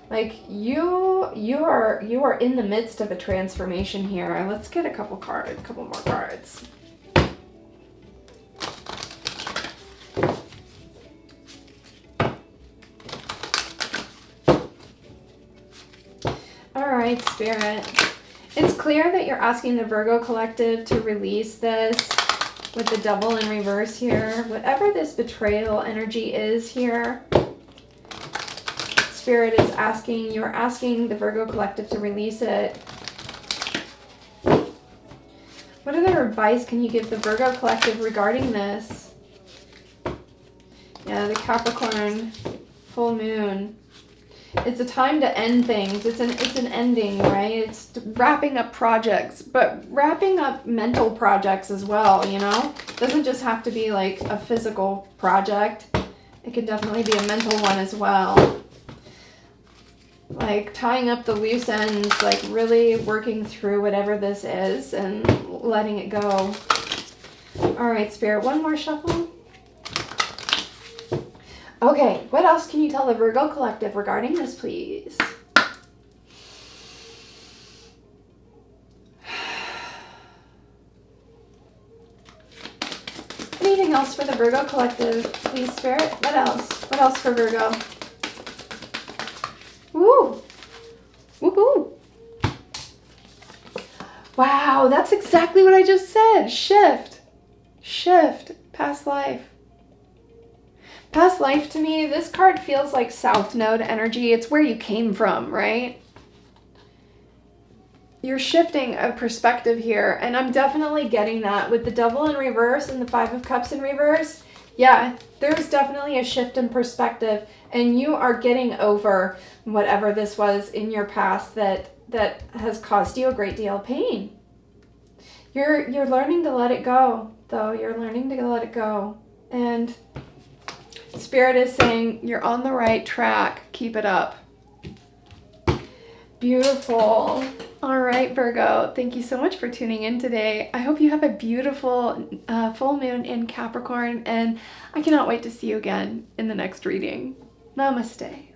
Like you are in the midst of a transformation here. Let's get a couple more cards. All right, Spirit. It's clear that you're asking the Virgo collective to release this. With the Devil in reverse here, whatever this betrayal energy is here, Spirit is asking, you're asking the Virgo collective to release it. What other advice can you give the Virgo collective regarding this? Yeah, the Capricorn Full Moon. It's a time to end things. It's an ending, right? It's wrapping up projects, but wrapping up mental projects as well, you know? It doesn't just have to be like a physical project. It can definitely be a mental one as well. Like tying up the loose ends, like really working through whatever this is and letting it go. All right, Spirit, one more shuffle. Okay, what else can you tell the Virgo collective regarding this, please? Anything else for the Virgo collective, please, Spirit? What else? What else for Virgo? Woo! Woohoo! Wow, that's exactly what I just said. Shift. Shift. Past life. Past life to me, this card feels like South Node energy. It's where you came from, right? You're shifting a perspective here, and I'm definitely getting that with the Devil in reverse and the Five of Cups in reverse. Yeah, there's definitely a shift in perspective, and you are getting over whatever this was in your past that has caused you a great deal of pain. You're learning to let it go, though. You're learning to let it go, and Spirit is saying you're on the right track. Keep it up. Beautiful. All right, Virgo. Thank you so much for tuning in today. I hope you have a beautiful full moon in Capricorn, and I cannot wait to see you again in the next reading. Namaste.